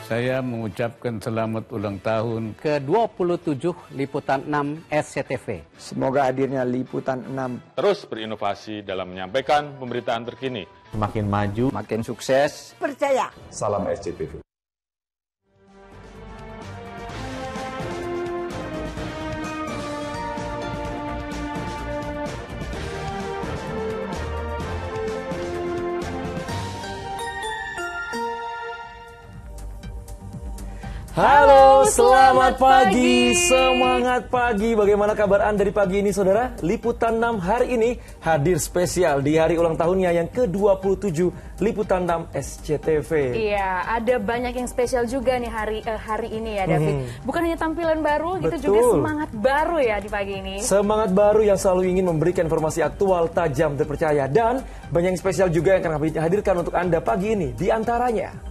Saya mengucapkan selamat ulang tahun ke-27 Liputan 6 SCTV. Semoga hadirnya Liputan 6 terus berinovasi dalam menyampaikan pemberitaan terkini. Makin maju, makin sukses. Percaya. Salam SCTV. Halo, selamat pagi, semangat pagi. Bagaimana kabar Anda di pagi ini, saudara? Liputan 6 hari ini hadir spesial di hari ulang tahunnya yang ke-27 Liputan 6 SCTV. Iya, ada banyak yang spesial juga nih hari ini ya, David. Bukan hanya tampilan baru, gitu juga semangat baru ya di pagi ini. Semangat baru yang selalu ingin memberikan informasi aktual, tajam, terpercaya. Dan banyak yang spesial juga yang akan kami hadirkan untuk Anda pagi ini. Di antaranya,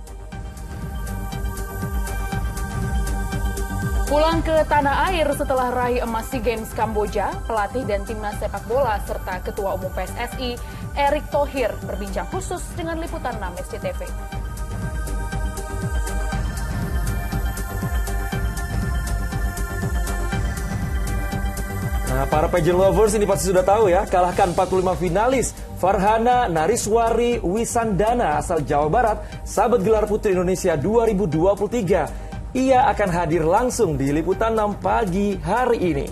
pulang ke tanah air setelah raih emas SEA Games Kamboja, pelatih dan timnas sepak bola serta Ketua Umum PSSI Erick Thohir berbincang khusus dengan Liputan 6 SCTV. Nah, para pageant lovers ini pasti sudah tahu ya, kalahkan 45 finalis Farhana Nariswari Wisandana asal Jawa Barat, sahabat gelar Putri Indonesia 2023. Ia akan hadir langsung di Liputan 6 pagi hari ini.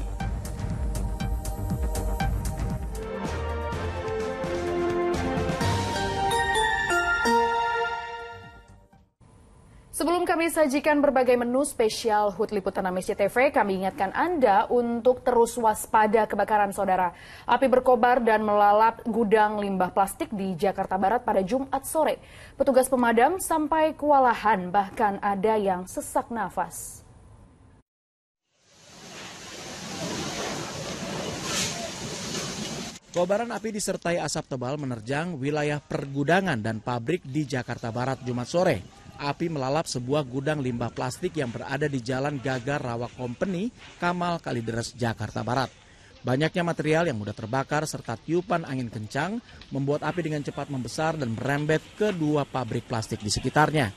Sebelum kami sajikan berbagai menu spesial HUT Liputan 6 SCTV, kami ingatkan Anda untuk terus waspada kebakaran, saudara. Api berkobar dan melalap gudang limbah plastik di Jakarta Barat pada Jumat sore. Petugas pemadam sampai kewalahan, bahkan ada yang sesak nafas. Kobaran api disertai asap tebal menerjang wilayah pergudangan dan pabrik di Jakarta Barat Jumat sore. Api melalap sebuah gudang limbah plastik yang berada di Jalan Gagar Rawak Company, Kamal Kalideres, Jakarta Barat. Banyaknya material yang mudah terbakar serta tiupan angin kencang membuat api dengan cepat membesar dan merembet ke dua pabrik plastik di sekitarnya.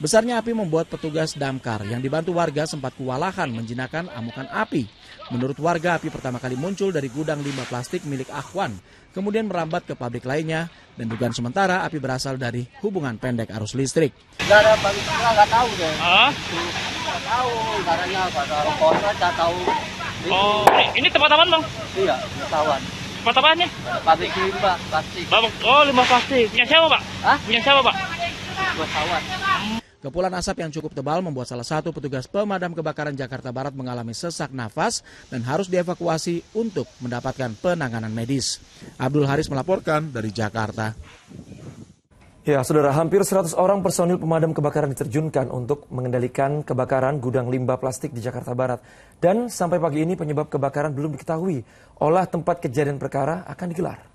Besarnya api membuat petugas damkar yang dibantu warga sempat kewalahan menjinakkan amukan api. Menurut warga, api pertama kali muncul dari gudang limbah plastik milik Akhwan, kemudian merambat ke pabrik lainnya, dan dugaan sementara api berasal dari hubungan pendek arus listrik. Nggak ada pabrik, nggak tahu deh. Nggak tahu, caranya apa, kalau kontrak nggak tahu. Oh, ini tempat apaan, Bang? Iya, wartawan. Tempat apaannya? Pabrik limbah plastik. Oh, limbah plastik. Punya siapa, Pak? Hah? Punya siapa, Pak? Wartawan. Kepulan asap yang cukup tebal membuat salah satu petugas pemadam kebakaran Jakarta Barat mengalami sesak nafas dan harus dievakuasi untuk mendapatkan penanganan medis. Abdul Haris melaporkan dari Jakarta. Ya, saudara, hampir 100 orang personil pemadam kebakaran diterjunkan untuk mengendalikan kebakaran gudang limbah plastik di Jakarta Barat. Dan sampai pagi ini penyebab kebakaran belum diketahui. Olah tempat kejadian perkara akan digelar.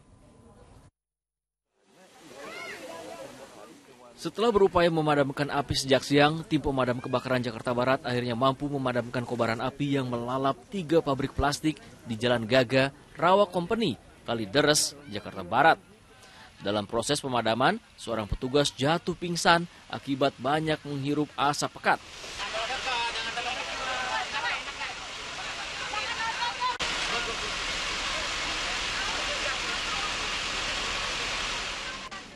Setelah berupaya memadamkan api sejak siang, tim pemadam kebakaran Jakarta Barat akhirnya mampu memadamkan kobaran api yang melalap 3 pabrik plastik di Jalan Gaga, Rawak Company, Kalideres, Jakarta Barat. Dalam proses pemadaman, seorang petugas jatuh pingsan akibat banyak menghirup asap pekat.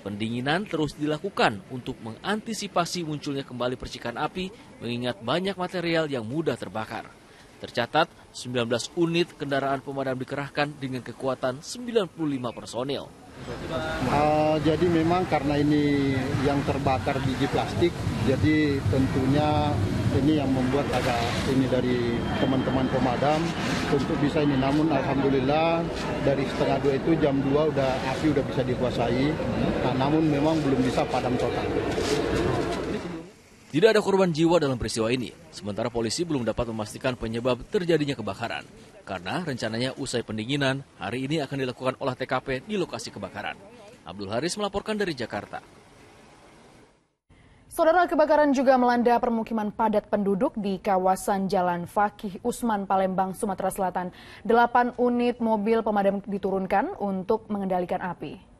Pendinginan terus dilakukan untuk mengantisipasi munculnya kembali percikan api mengingat banyak material yang mudah terbakar. Tercatat 19 unit kendaraan pemadam dikerahkan dengan kekuatan 95 personil. Jadi memang karena ini yang terbakar biji plastik, jadi tentunya ini yang membuat agak ini dari teman-teman pemadam untuk bisa ini. Namun alhamdulillah dari setengah 2 itu jam 2 api udah bisa dikuasai. Nah, namun memang belum bisa padam total. Tidak ada korban jiwa dalam peristiwa ini, sementara polisi belum dapat memastikan penyebab terjadinya kebakaran. Karena rencananya usai pendinginan, hari ini akan dilakukan olah TKP di lokasi kebakaran. Abdul Haris melaporkan dari Jakarta. Saudara, kebakaran juga melanda permukiman padat penduduk di kawasan Jalan Fakih Usman, Palembang, Sumatera Selatan. 8 unit mobil pemadam diturunkan untuk mengendalikan api.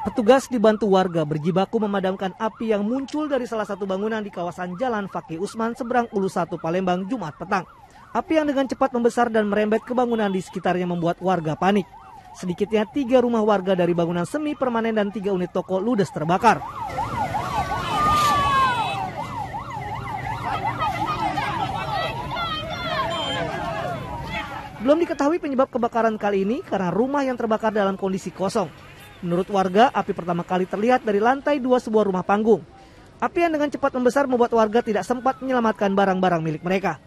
Petugas dibantu warga berjibaku memadamkan api yang muncul dari salah satu bangunan di kawasan Jalan Fakih Usman seberang Ulu 1 Palembang Jumat petang. Api yang dengan cepat membesar dan merembet ke bangunan di sekitarnya membuat warga panik. Sedikitnya 3 rumah warga dari bangunan semi permanen dan 3 unit toko ludes terbakar. Belum diketahui penyebab kebakaran kali ini karena rumah yang terbakar dalam kondisi kosong. Menurut warga, api pertama kali terlihat dari lantai 2 sebuah rumah panggung. Api yang dengan cepat membesar membuat warga tidak sempat menyelamatkan barang-barang milik mereka.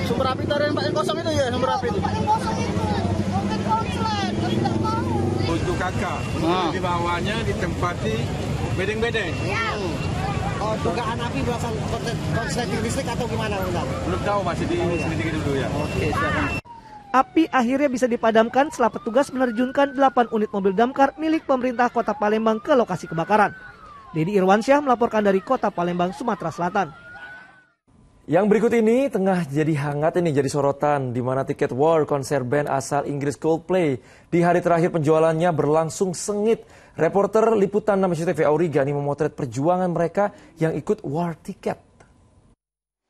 Sumber api dari yang kosong itu ya, sumber api itu. Untuk kakak, di bawahnya ditempati bedeng-bedeng. Oh, dugaan api berasal korsleting listrik atau gimana? Belum tahu, masih diselidiki dulu ya. Oke, silakan. Api akhirnya bisa dipadamkan setelah petugas menerjunkan 8 unit mobil damkar milik pemerintah Kota Palembang ke lokasi kebakaran. Dedi Irwansyah melaporkan dari Kota Palembang, Sumatera Selatan. Yang berikut ini tengah jadi hangat ini jadi sorotan di mana tiket war konser band asal Inggris Coldplay di hari terakhir penjualannya berlangsung sengit. Reporter Liputan 6 SCTV Aurigani memotret perjuangan mereka yang ikut war tiket.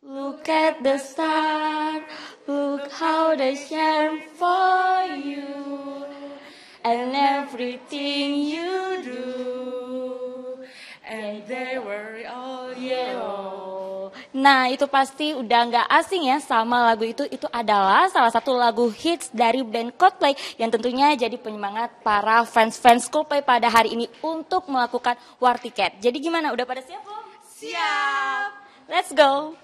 Look at the star, look how they shine for you, and everything you do, and they were all yellow. Nah, itu pasti udah nggak asing ya sama lagu itu. Itu adalah salah satu lagu hits dari band Coldplay yang tentunya jadi penyemangat para fans-fans Coldplay pada hari ini untuk melakukan war tiket. Jadi gimana? Udah pada siap belum? Siap! Let's go!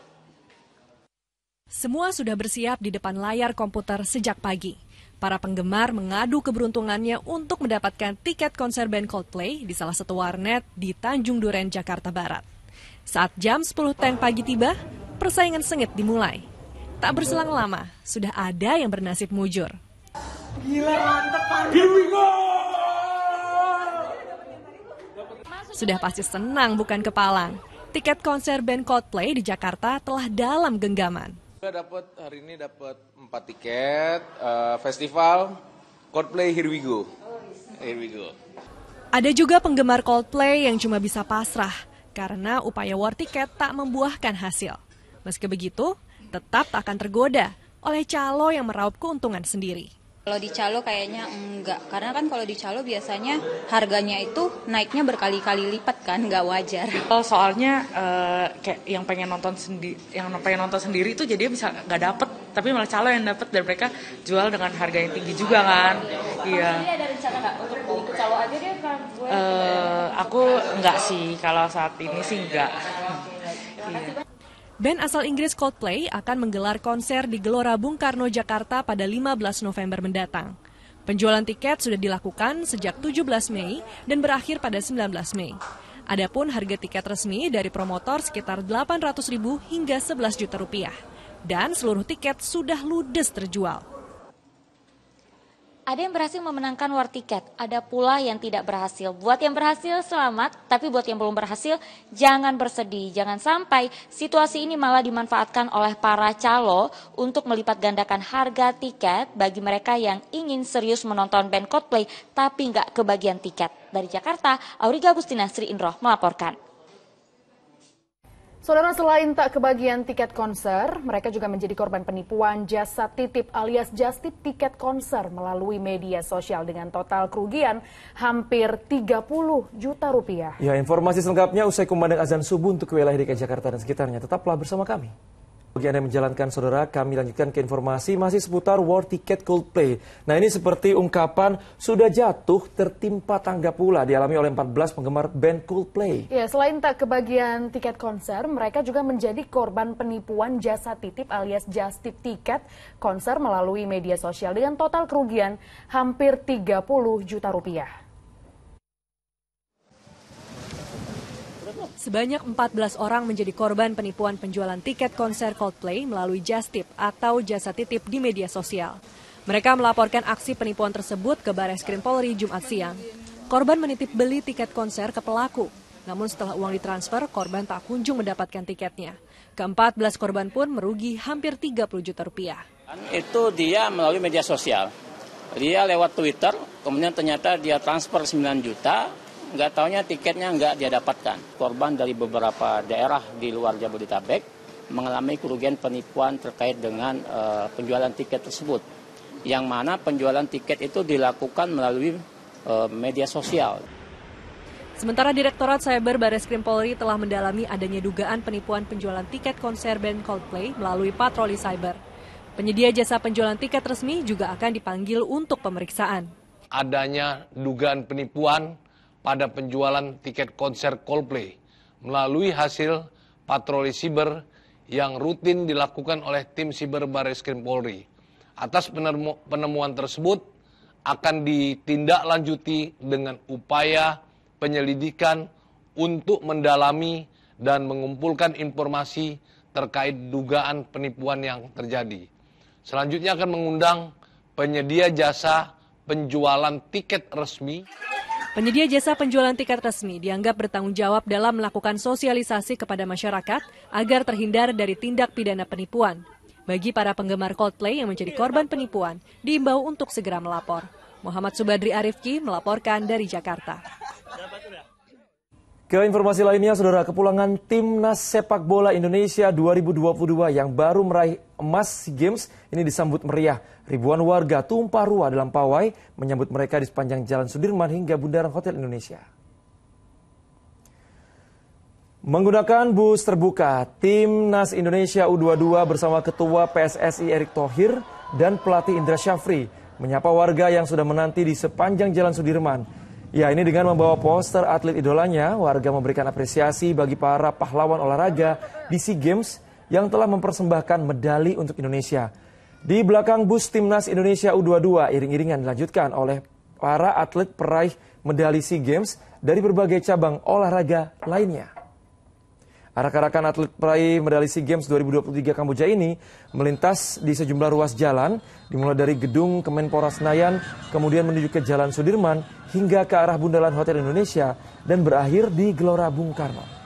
Semua sudah bersiap di depan layar komputer sejak pagi. Para penggemar mengadu keberuntungannya untuk mendapatkan tiket konser band Coldplay di salah satu warnet di Tanjung Duren, Jakarta Barat. Saat jam 10.10 pagi tiba, persaingan sengit dimulai. Tak berselang lama, sudah ada yang bernasib mujur. Gila, mantep, Sudah pasti senang bukan kepalang. Tiket konser band Coldplay di Jakarta telah dalam genggaman. Hari ini dapat 4 tiket festival Coldplay Here We Go. Here we go. Ada juga penggemar Coldplay yang cuma bisa pasrah karena upaya war tiket tak membuahkan hasil. Meski begitu, tetap tak akan tergoda oleh calo yang meraup keuntungan sendiri. Kalau di calo kayaknya enggak, karena kan kalau di calo biasanya harganya itu naiknya berkali-kali lipat kan, nggak wajar. Soalnya kayak yang pengen nonton sendiri itu jadi bisa nggak dapet, tapi malah calo yang dapet dan mereka jual dengan harga yang tinggi juga kan. Iya. Jadi ada rencana nggak untuk beli ke calo aja deh? Aku nggak sih, kalau saat ini sih nggak. Iya. Band asal Inggris Coldplay akan menggelar konser di Gelora Bung Karno, Jakarta pada 15 November mendatang. Penjualan tiket sudah dilakukan sejak 17 Mei dan berakhir pada 19 Mei. Adapun harga tiket resmi dari promotor sekitar Rp800.000 hingga Rp11 juta. Dan seluruh tiket sudah ludes terjual. Ada yang berhasil memenangkan war tiket, ada pula yang tidak berhasil. Buat yang berhasil selamat, tapi buat yang belum berhasil jangan bersedih. Jangan sampai situasi ini malah dimanfaatkan oleh para calo untuk melipat gandakan harga tiket bagi mereka yang ingin serius menonton band Coldplay tapi nggak kebagian tiket. Dari Jakarta, Auriga Agustina, Sri Indroh melaporkan. Saudara, selain tak kebagian tiket konser, mereka juga menjadi korban penipuan jasa titip alias jastip tiket konser melalui media sosial dengan total kerugian hampir Rp30 juta. Ya, informasi selengkapnya usai kumandang azan subuh untuk wilayah DKI Jakarta dan sekitarnya. Tetaplah bersama kami. Bagi Anda yang menjalankan, saudara, kami lanjutkan ke informasi masih seputar war tiket Coldplay. Nah, ini seperti ungkapan sudah jatuh tertimpa tangga pula dialami oleh 14 penggemar band Coldplay. Ya, selain tak kebagian tiket konser, mereka juga menjadi korban penipuan jasa titip alias jastip tiket konser melalui media sosial dengan total kerugian hampir Rp30 juta. Sebanyak 14 orang menjadi korban penipuan penjualan tiket konser Coldplay melalui jastip atau jasa titip di media sosial. Mereka melaporkan aksi penipuan tersebut ke Bareskrim Polri Jumat siang. Korban menitip beli tiket konser ke pelaku. Namun setelah uang ditransfer, korban tak kunjung mendapatkan tiketnya. Ke-14 korban pun merugi hampir 30 juta rupiah. Itu dia melalui media sosial. Dia lewat Twitter, kemudian ternyata dia transfer 9 juta, nggak taunya tiketnya nggak dia dapatkan. Korban dari beberapa daerah di luar Jabodetabek mengalami kerugian penipuan terkait dengan penjualan tiket tersebut. Yang mana penjualan tiket itu dilakukan melalui media sosial. Sementara Direktorat Cyber Barreskrim Polri telah mendalami adanya dugaan penipuan penjualan tiket konser band Coldplay melalui patroli cyber. Penyedia jasa penjualan tiket resmi juga akan dipanggil untuk pemeriksaan. Adanya dugaan penipuan pada penjualan tiket konser Coldplay melalui hasil patroli siber yang rutin dilakukan oleh tim siber Barreskrim Polri. Atas penemuan tersebut akan ditindaklanjuti dengan upaya penyelidikan untuk mendalami dan mengumpulkan informasi terkait dugaan penipuan yang terjadi. Selanjutnya akan mengundang penyedia jasa penjualan tiket resmi. Penyedia jasa penjualan tiket resmi dianggap bertanggung jawab dalam melakukan sosialisasi kepada masyarakat agar terhindar dari tindak pidana penipuan. Bagi para penggemar Coldplay yang menjadi korban penipuan, diimbau untuk segera melapor. Muhammad Subadri Arifki melaporkan dari Jakarta. Ke informasi lainnya, saudara, kepulangan Timnas Sepak Bola Indonesia 2022 yang baru meraih emas SEA Games ini disambut meriah. Ribuan warga tumpah ruah dalam pawai menyambut mereka di sepanjang Jalan Sudirman hingga Bundaran Hotel Indonesia. Menggunakan bus terbuka, Timnas Indonesia U22 bersama Ketua PSSI Erick Thohir dan pelatih Indra Syafri menyapa warga yang sudah menanti di sepanjang Jalan Sudirman. Ya, ini dengan membawa poster atlet idolanya, warga memberikan apresiasi bagi para pahlawan olahraga di SEA Games yang telah mempersembahkan medali untuk Indonesia. Di belakang bus Timnas Indonesia U22, iring-iringan dilanjutkan oleh para atlet peraih medali SEA Games dari berbagai cabang olahraga lainnya. Arak-arakan atlet peraih medali SEA Games 2023 Kamboja ini melintas di sejumlah ruas jalan, dimulai dari gedung Kemenpora Senayan, kemudian menuju ke Jalan Sudirman, hingga ke arah Bundaran Hotel Indonesia, dan berakhir di Gelora Bung Karno.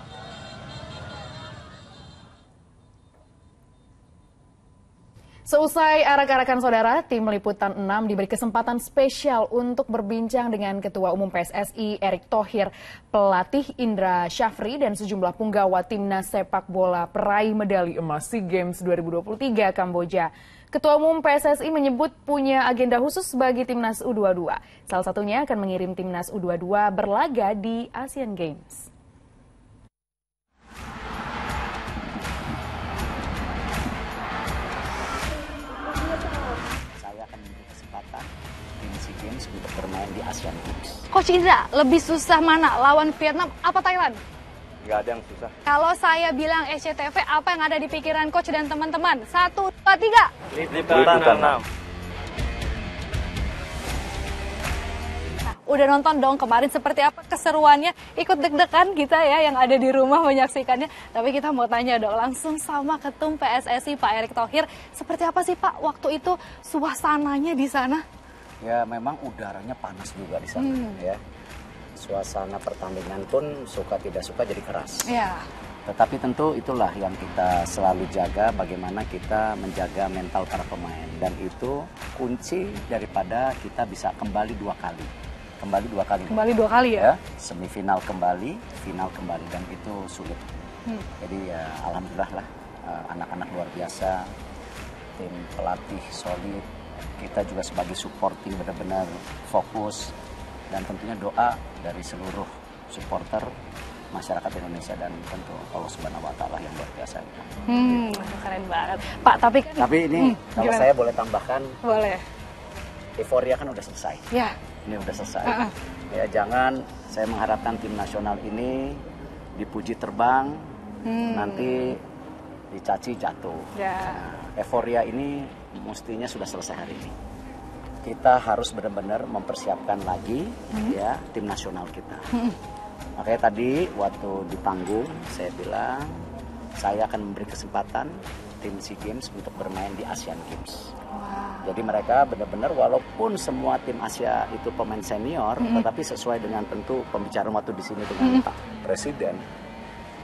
Seusai arak-arakan saudara, tim Liputan 6 diberi kesempatan spesial untuk berbincang dengan Ketua Umum PSSI Erick Thohir, pelatih Indra Syafri, dan sejumlah punggawa timnas sepak bola peraih medali emas SEA Games 2023 Kamboja. Ketua Umum PSSI menyebut punya agenda khusus bagi timnas U22. Salah satunya akan mengirim timnas U22 berlaga di Asian Games. Untuk bermain di Asian Games. Coach Indra, lebih susah mana? Lawan Vietnam apa Thailand? Nggak ada yang susah. Kalau saya bilang SCTV, apa yang ada di pikiran Coach dan teman-teman? 1, 2, 3. Liputan 6. Nah, udah nonton dong kemarin seperti apa keseruannya? Ikut deg-degan kita ya yang ada di rumah menyaksikannya. Tapi kita mau tanya dong langsung sama Ketum PSSI Pak Erick Thohir. Seperti apa sih Pak waktu itu suasananya di sana? Ya memang udaranya panas juga di sana ya. Suasana pertandingan pun suka tidak suka jadi keras. Ya. Tetapi tentu itulah yang kita selalu jaga, bagaimana kita menjaga mental para pemain. Dan itu kunci daripada kita bisa kembali 2 kali. Kembali 2 kali. Kembali 2 kali ya? Semifinal kembali, final kembali, dan itu sulit. Jadi ya alhamdulillah lah, anak-anak luar biasa, tim pelatih solid. Kita juga sebagai supporting benar-benar fokus, dan tentunya doa dari seluruh supporter masyarakat Indonesia dan tentu Allah Subhanahu wa Ta'ala yang luar biasa. Keren banget. Pak, tapi ini kalau gimana? saya boleh tambahkan, boleh. Euforia kan udah selesai. Ya. Ini udah selesai. Ya jangan saya mengharapkan tim nasional ini dipuji terbang, nanti dicaci jatuh. Ya. Nah, euforia ini mestinya sudah selesai hari ini. Kita harus benar-benar mempersiapkan lagi ya tim nasional kita. Makanya tadi waktu di panggung saya bilang saya akan memberi kesempatan tim SEA Games untuk bermain di Asian Games. Jadi mereka benar-benar walaupun semua tim Asia itu pemain senior, tetapi sesuai dengan tentu pembicaraan waktu di sini dengan Pak Presiden,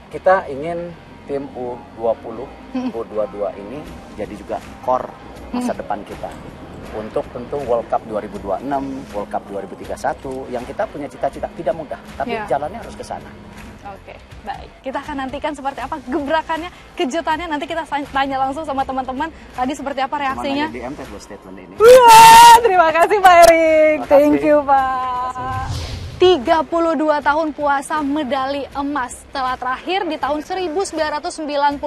kita ingin tim U20, U22 ini jadi juga core masa depan kita. Untuk tentu World Cup 2026, World Cup 2031, yang kita punya cita-cita tidak mudah, tapi jalannya harus ke sana. Oke, baik. Kita akan nantikan seperti apa gebrakannya, kejutannya. Nanti kita tanya langsung sama teman-teman. Tadi seperti apa reaksinya? Di MT statement ini. Wah, terima kasih Pak Erik. Thank you Pak. 32 tahun puasa medali emas setelah terakhir di tahun 1991.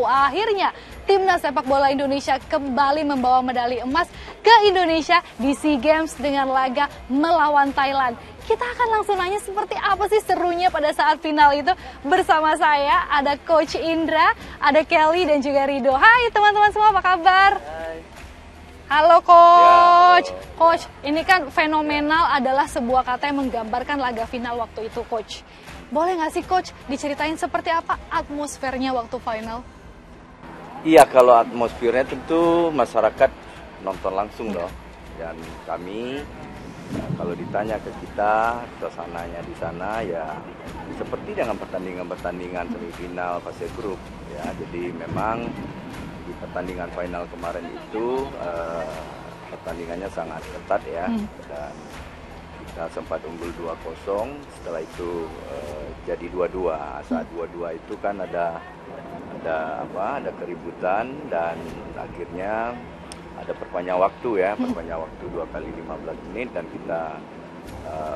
Akhirnya Timnas Sepak Bola Indonesia kembali membawa medali emas ke Indonesia di SEA Games dengan laga melawan Thailand. Kita akan langsung nanya seperti apa sih serunya pada saat final itu. Bersama saya ada Coach Indra, ada Kelly dan juga Rido. Hai teman-teman semua, apa kabar? Hai. Halo Coach. Ya, halo. Coach, ini kan fenomenal adalah sebuah kata yang menggambarkan laga final waktu itu, Coach. Boleh nggak sih Coach diceritain seperti apa atmosfernya waktu final? Iya, kalau atmosfernya tentu masyarakat nonton langsung loh. Dan kami kalau ditanya ke kita, suasananya di sana ya seperti dengan pertandingan-pertandingan semifinal fase grup ya. Jadi memang di pertandingan final kemarin itu pertandingannya sangat ketat ya, dan kita sempat unggul 2-0, setelah itu jadi 2-2. Saat 2-2 itu kan ada keributan dan akhirnya ada perpanjang waktu ya, perpanjang waktu 2 kali 15 menit dan kita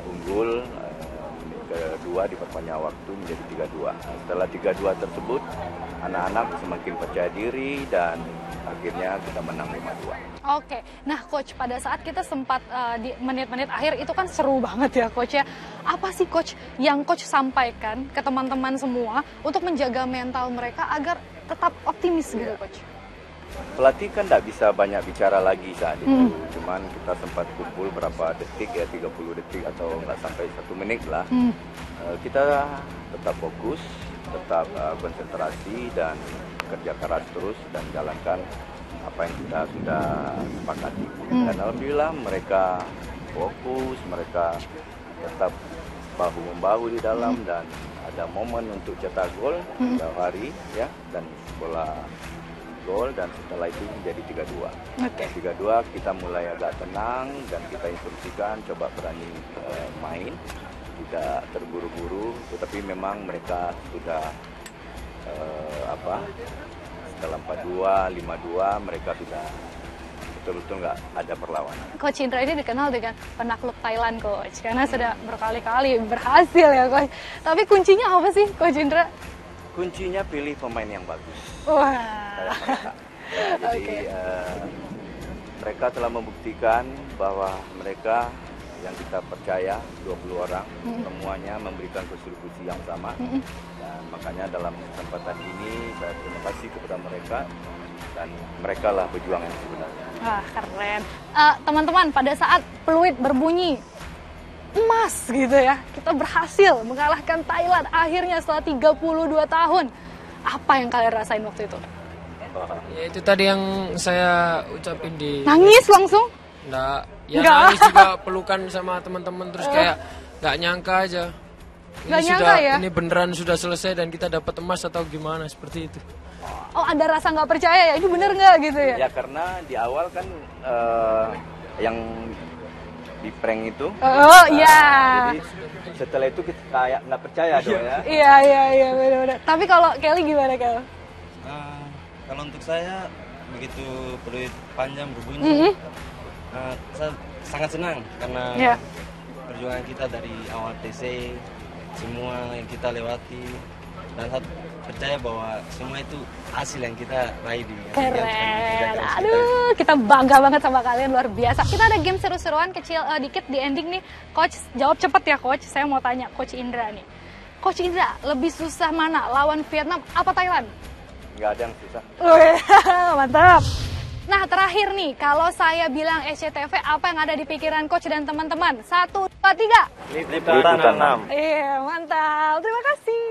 unggul menit kedua di perpanjang waktu menjadi 3-2. Setelah 3-2 tersebut anak-anak semakin percaya diri dan akhirnya kita menang 5-2. Oke, nah Coach, pada saat kita sempat di menit-menit akhir itu kan seru banget ya Coach ya. Apa sih Coach yang Coach sampaikan ke teman-teman semua untuk menjaga mental mereka agar tetap optimis gitu Coach? Pelatih kan tidak bisa banyak bicara lagi saat itu, cuman kita sempat kumpul berapa detik ya, 30 detik atau nggak sampai 1 menit lah. Kita tetap fokus, tetap konsentrasi dan kerja keras terus dan jalankan apa yang kita sudah sepakati. Dan alhamdulillah mereka fokus, mereka tetap bahu-membahu di dalam dan ada momen untuk cetak gol setiap hari ya, dan bola gol dan setelah itu menjadi 3-2. 3-2 kita mulai agak tenang dan kita instruksikan coba berani main, tidak terburu-buru, tetapi memang mereka sudah setelah 4-2, 5-2 mereka sudah betul-betul nggak ada perlawanan. Coach Indra ini dikenal dengan penakluk Thailand Coach, karena sudah berkali-kali berhasil ya Coach. Tapi kuncinya apa sih Coach Indra? Kuncinya pilih pemain yang bagus. Wah. Jadi mereka telah membuktikan bahwa mereka yang kita percaya 20 orang semuanya memberikan kontribusi yang sama, dan makanya dalam kesempatan ini saya terima kasih kepada mereka dan mereka lah pejuang yang sebenarnya. Wah, keren. Teman-teman, pada saat peluit berbunyi emas gitu ya, kita berhasil mengalahkan Thailand akhirnya setelah 32 tahun. Apa yang kalian rasain waktu itu? Ya, itu tadi yang saya ucapin di... Nangis langsung? Enggak, ya nangis juga, pelukan sama teman-teman, terus kayak nggak nyangka aja. Nggak nyangka ya? Ini beneran sudah selesai dan kita dapat emas atau gimana, seperti itu. Oh, ada rasa nggak percaya ya, ini bener nggak gitu ya? Ya karena di awal kan yang di prank itu. Iya. Jadi setelah itu kita kayak nggak percaya dong ya. Iya benar-benar. Tapi kalau Kelly gimana Kel? Kalau untuk saya begitu peluit panjang berbunyi, saya sangat senang karena perjuangan kita dari awal TC, semua yang kita lewati, dan saya percaya bahwa semua itu hasil yang kita raih di keren. Aduh, kita bangga banget sama kalian, luar biasa. Kita ada game seru-seruan kecil dikit di ending nih. Coach, jawab cepet ya Coach. Saya mau tanya Coach Indra nih. Coach Indra, lebih susah mana? Lawan Vietnam apa Thailand? Nggak ada yang susah. Mantap. Nah, terakhir nih, kalau saya bilang SCTV, apa yang ada di pikiran Coach dan teman-teman? 1, 2, 3. Liputan 6. Iya, mantap. Terima kasih.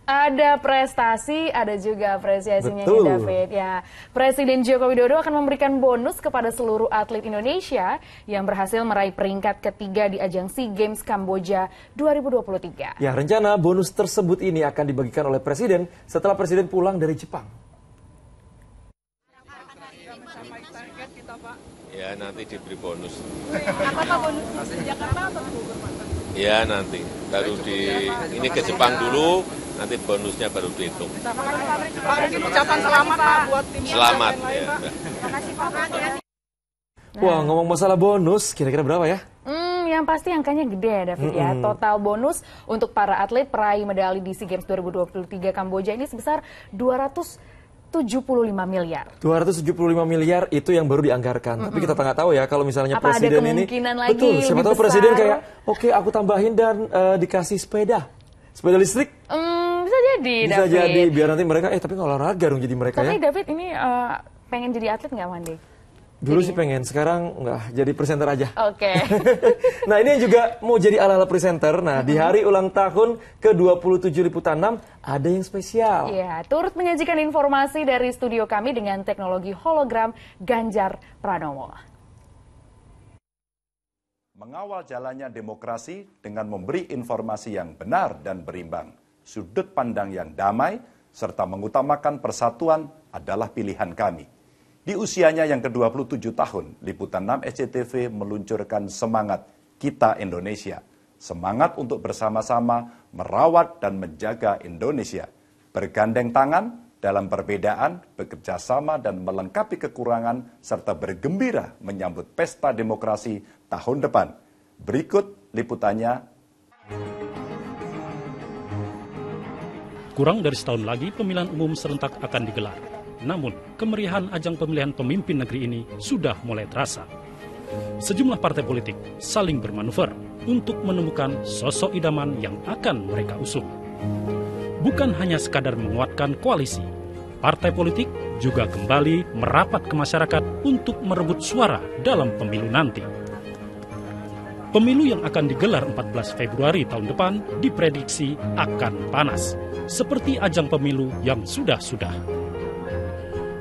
Ada prestasi, ada juga apresiasinya Betul. nih David. Ya, Presiden Joko Widodo akan memberikan bonus kepada seluruh atlet Indonesia yang berhasil meraih peringkat ketiga di ajang SEA Games Kamboja 2023. Ya, rencana bonus tersebut ini akan dibagikan oleh Presiden setelah Presiden pulang dari Jepang. Ya, nanti diberi bonus. Apakah bonus di Jakarta atau di Bogor, Pak? Ya, nanti baru ini ke Jepang dulu, nanti bonusnya baru dihitung. Pak, mungkin ucapan selamat Pak buat tim Selamat yang lain, ya. Pak. Terima kasih Pak. Wah, ngomong masalah bonus, kira-kira berapa ya? Yang pasti angkanya gede ya David ya. Total bonus untuk para atlet peraih medali di SEA Games 2023 Kamboja ini sebesar 275 miliar. 275 miliar itu yang baru dianggarkan. Tapi kita nggak tahu ya kalau misalnya Apa presiden ada ini kemungkinan lagi betul, siapa lebih tahu presiden besar? kayak oke, aku tambahin dan dikasih sepeda listrik. Bisa jadi Bisa David. jadi biar nanti mereka tapi nggak olahraga dong jadi mereka Tapi ya. David ini pengen jadi atlet nggak Mandi? Dulu sih pengen, sekarang nggak, jadi presenter aja. Oke. Nah ini yang juga mau jadi ala-ala presenter. Nah di hari ulang tahun ke-27 Liputan 6 ada yang spesial. Iya, turut menyajikan informasi dari studio kami dengan teknologi hologram Ganjar Pranowo. Mengawal jalannya demokrasi dengan memberi informasi yang benar dan berimbang, sudut pandang yang damai, serta mengutamakan persatuan adalah pilihan kami. Di usianya yang ke-27 tahun, Liputan 6 SCTV meluncurkan semangat Kita Indonesia. Semangat untuk bersama-sama merawat dan menjaga Indonesia. Bergandeng tangan dalam perbedaan, bekerja sama dan melengkapi kekurangan, serta bergembira menyambut pesta demokrasi tahun depan. Berikut liputannya. Kurang dari setahun lagi pemilihan umum serentak akan digelar. Namun, kemeriahan ajang pemilihan pemimpin negeri ini sudah mulai terasa. Sejumlah partai politik saling bermanuver untuk menemukan sosok idaman yang akan mereka usung. Bukan hanya sekadar menguatkan koalisi, partai politik juga kembali merapat ke masyarakat untuk merebut suara dalam pemilu nanti. Pemilu yang akan digelar 14 Februari tahun depan diprediksi akan panas, seperti ajang pemilu yang sudah-sudah.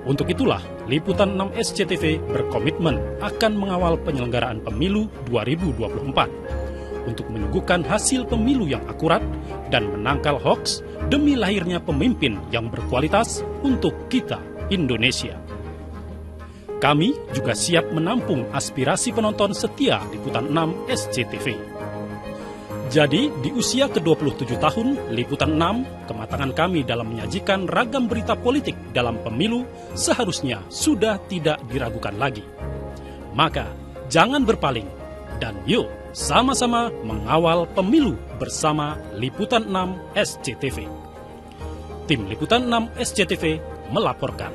Untuk itulah, Liputan 6 SCTV berkomitmen akan mengawal penyelenggaraan pemilu 2024 untuk menyuguhkan hasil pemilu yang akurat dan menangkal hoaks demi lahirnya pemimpin yang berkualitas untuk kita, Indonesia. Kami juga siap menampung aspirasi penonton setia Liputan 6 SCTV. Jadi, di usia ke-27 tahun, Liputan 6, kematangan kami dalam menyajikan ragam berita politik dalam pemilu seharusnya sudah tidak diragukan lagi. Maka, jangan berpaling, dan yuk sama-sama mengawal pemilu bersama Liputan 6 SCTV. Tim Liputan 6 SCTV melaporkan.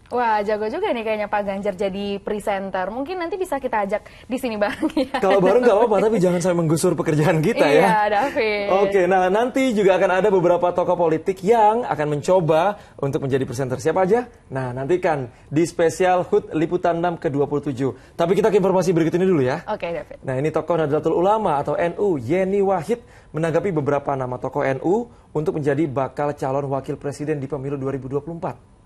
Wah, jago juga nih kayaknya Pak Ganjar jadi presenter. Mungkin nanti bisa kita ajak di sini bareng ya. Kalau bareng nggak apa-apa, tapi jangan sampai menggusur pekerjaan kita ya. Iya, David. Oke, nah nanti juga akan ada beberapa tokoh politik yang akan mencoba untuk menjadi presenter. Siapa aja? Nah, nantikan di spesial HUT Liputan 6 ke-27. Tapi kita ke informasi berikut ini dulu ya. Oke, David. Nah, ini tokoh Nahdlatul Ulama atau NU, Yeni Wahid, menanggapi beberapa nama tokoh NU untuk menjadi bakal calon wakil presiden di pemilu 2024.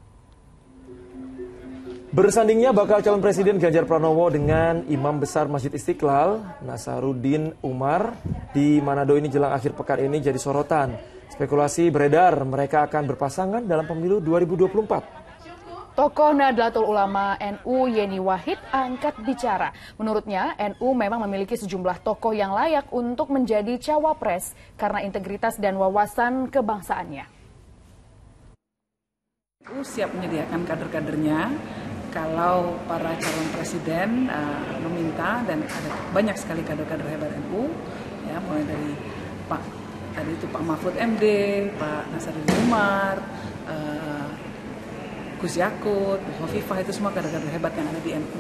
Bersandingnya bakal calon presiden Ganjar Pranowo dengan Imam Besar Masjid Istiqlal, Nasaruddin Umar, di Manado ini jelang akhir pekan ini jadi sorotan. Spekulasi beredar mereka akan berpasangan dalam pemilu 2024. Tokoh Nahdlatul Ulama NU Yeni Wahid angkat bicara. Menurutnya, NU memang memiliki sejumlah tokoh yang layak untuk menjadi cawapres karena integritas dan wawasan kebangsaannya. NU siap menyediakan kader-kadernya kalau para calon presiden meminta, dan ada banyak sekali kader-kader hebat NU, ya, mulai dari Pak Mahfud MD, Pak Nasaruddin Umar, Gus Yakut, Hovifah, itu semua kader-kader hebat yang ada di NU.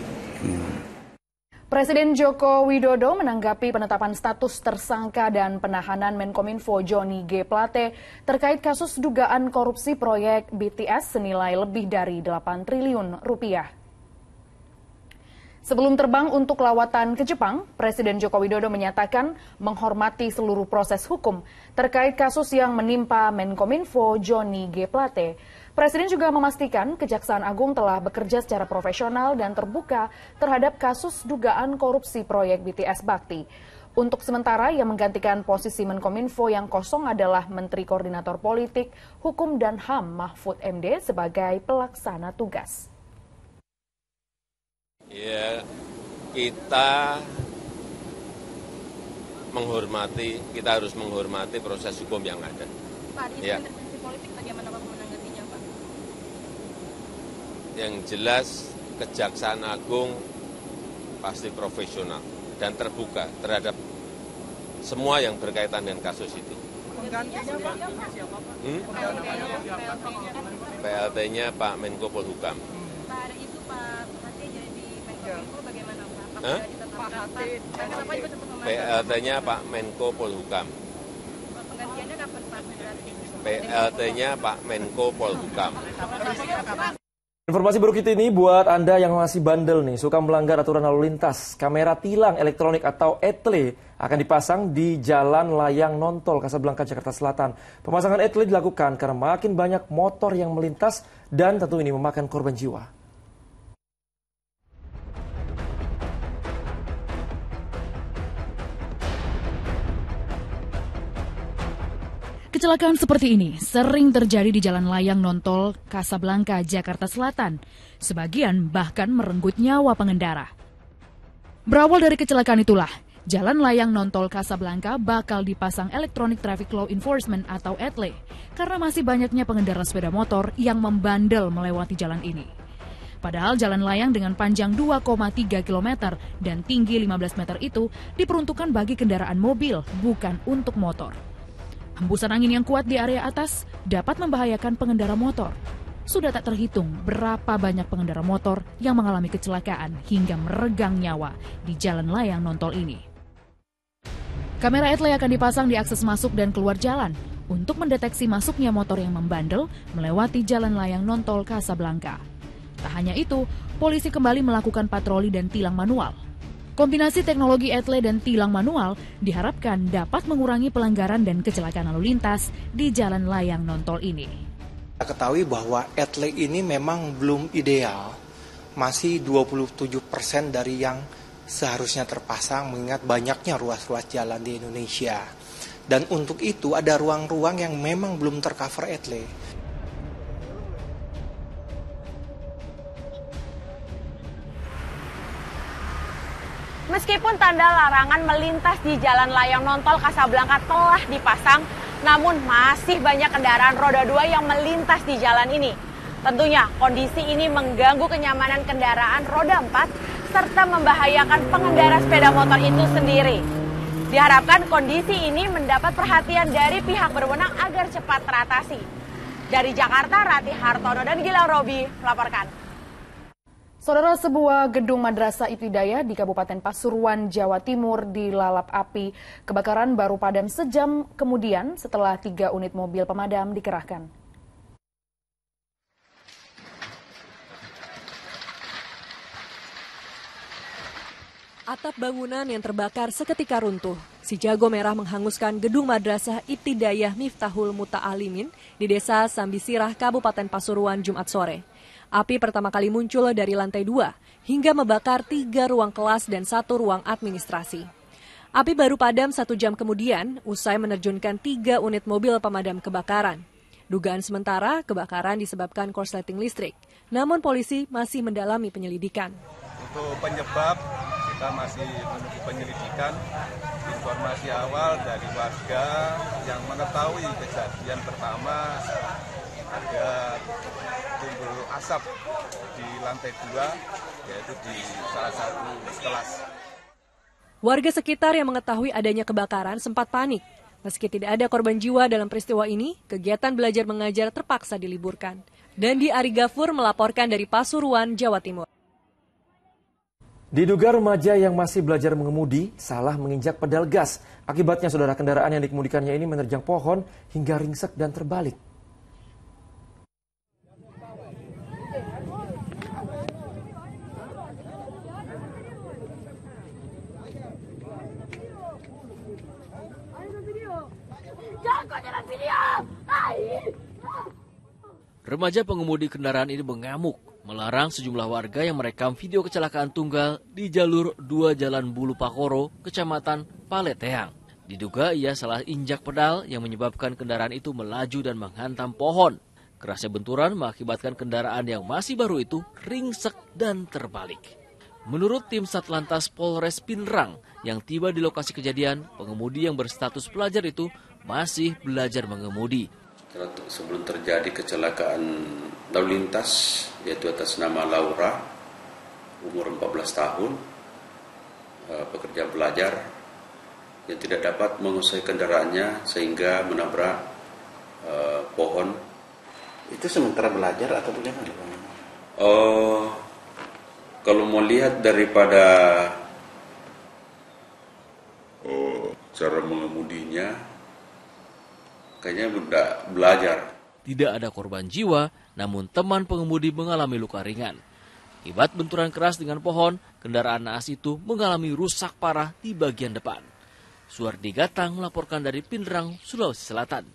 Presiden Joko Widodo menanggapi penetapan status tersangka dan penahanan Menkominfo Johnny G. Plate terkait kasus dugaan korupsi proyek BTS senilai lebih dari 8 triliun rupiah. Sebelum terbang untuk lawatan ke Jepang, Presiden Joko Widodo menyatakan menghormati seluruh proses hukum terkait kasus yang menimpa Menkominfo Johnny G. Plate. Presiden juga memastikan Kejaksaan Agung telah bekerja secara profesional dan terbuka terhadap kasus dugaan korupsi proyek BTS Bakti. Untuk sementara, yang menggantikan posisi Menkominfo yang kosong adalah Menteri Koordinator Politik, Hukum dan HAM Mahfud MD sebagai pelaksana tugas. Ya, kita harus menghormati proses hukum yang ada. Pak, ya. politik bagaimana Pak menanggapinya, Pak? Yang jelas Kejaksaan Agung pasti profesional dan terbuka terhadap semua yang berkaitan dengan kasus itu. PLT-nya Pak Menko Polhukam. PLT-nya Pak Menko Polhukam. Penggantiannya kapan, Pak? PLT-nya Pak Menko Polhukam. Informasi baru kita ini buat Anda yang masih bandel nih, suka melanggar aturan lalu lintas. Kamera tilang elektronik atau ETLE akan dipasang di Jalan Layang Nontol, Kasablanka, Jakarta Selatan. Pemasangan ETLE dilakukan karena makin banyak motor yang melintas dan tentu ini memakan korban jiwa. Kecelakaan seperti ini sering terjadi di Jalan Layang Nontol, Kasablanka, Jakarta Selatan. Sebagian bahkan merenggut nyawa pengendara. Berawal dari kecelakaan itulah, Jalan Layang Nontol Kasablanka bakal dipasang Electronic Traffic Law Enforcement atau ETLE karena masih banyaknya pengendara sepeda motor yang membandel melewati jalan ini. Padahal jalan layang dengan panjang 2,3 km dan tinggi 15 meter itu diperuntukkan bagi kendaraan mobil, bukan untuk motor. Hembusan angin yang kuat di area atas dapat membahayakan pengendara motor. Sudah tak terhitung berapa banyak pengendara motor yang mengalami kecelakaan hingga meregang nyawa di Jalan Layang Nontol ini. Kamera ETLE akan dipasang di akses masuk dan keluar jalan untuk mendeteksi masuknya motor yang membandel melewati Jalan Layang Nontol Kasablanka. Tak hanya itu, polisi kembali melakukan patroli dan tilang manual. Kombinasi teknologi ETLE dan tilang manual diharapkan dapat mengurangi pelanggaran dan kecelakaan lalu lintas di Jalan Layang Nontol ini. Kita ketahui bahwa ETLE ini memang belum ideal, masih 27% dari yang seharusnya terpasang mengingat banyaknya ruas-ruas jalan di Indonesia. Dan untuk itu ada ruang-ruang yang memang belum tercover ETLE. Meskipun tanda larangan melintas di Jalan Layang Nontol Kasablanka telah dipasang, namun masih banyak kendaraan roda 2 yang melintas di jalan ini. Tentunya kondisi ini mengganggu kenyamanan kendaraan roda 4 serta membahayakan pengendara sepeda motor itu sendiri. Diharapkan kondisi ini mendapat perhatian dari pihak berwenang agar cepat teratasi. Dari Jakarta, Rati Hartono dan Gilang Robi melaporkan. Saudara, sebuah gedung Madrasah Ibtidaiyah di Kabupaten Pasuruan, Jawa Timur dilalap api. Kebakaran baru padam sejam kemudian setelah 3 unit mobil pemadam dikerahkan. Atap bangunan yang terbakar seketika runtuh. Si jago merah menghanguskan gedung Madrasah Ibtidaiyah Miftahul Muta'alimin di Desa Sambisirah, Kabupaten Pasuruan, Jumat sore. Api pertama kali muncul dari lantai 2 hingga membakar 3 ruang kelas dan 1 ruang administrasi. Api baru padam 1 jam kemudian usai menerjunkan 3 unit mobil pemadam kebakaran. Dugaan sementara kebakaran disebabkan korsleting listrik, namun polisi masih mendalami penyelidikan. Untuk penyebab kita masih menunggu penyelidikan. Informasi awal dari warga yang mengetahui kejadian pertama ada timbul asap di lantai 2, yaitu di salah satu kelas. Warga sekitar yang mengetahui adanya kebakaran sempat panik. Meski tidak ada korban jiwa dalam peristiwa ini, kegiatan belajar mengajar terpaksa diliburkan. Dandi Ari Gafur melaporkan dari Pasuruan, Jawa Timur. Diduga remaja yang masih belajar mengemudi salah menginjak pedal gas. Akibatnya saudara kendaraan yang dikemudikannya ini menerjang pohon hingga ringsek dan terbalik. Remaja pengemudi kendaraan ini mengamuk, melarang sejumlah warga yang merekam video kecelakaan tunggal di jalur 2 Jalan Bulu Pakoro, Kecamatan Paleteang. Diduga ia salah injak pedal yang menyebabkan kendaraan itu melaju dan menghantam pohon. Kerasnya benturan mengakibatkan kendaraan yang masih baru itu ringsek dan terbalik. Menurut tim Satlantas Polres Pinrang yang tiba di lokasi kejadian, pengemudi yang berstatus pelajar itu masih belajar mengemudi. Sebelum terjadi kecelakaan lalu lintas, yaitu atas nama Laura, umur 14 tahun, pekerja pelajar yang tidak dapat menguasai kendaraannya sehingga menabrak pohon. Itu sementara belajar atau bagaimana? Kalau mau lihat daripada cara mengemudinya, kayaknya udah belajar. Tidak ada korban jiwa, namun teman pengemudi mengalami luka ringan. Akibat benturan keras dengan pohon, kendaraan naas itu mengalami rusak parah di bagian depan. Suardi Gatang melaporkan dari Pinrang, Sulawesi Selatan.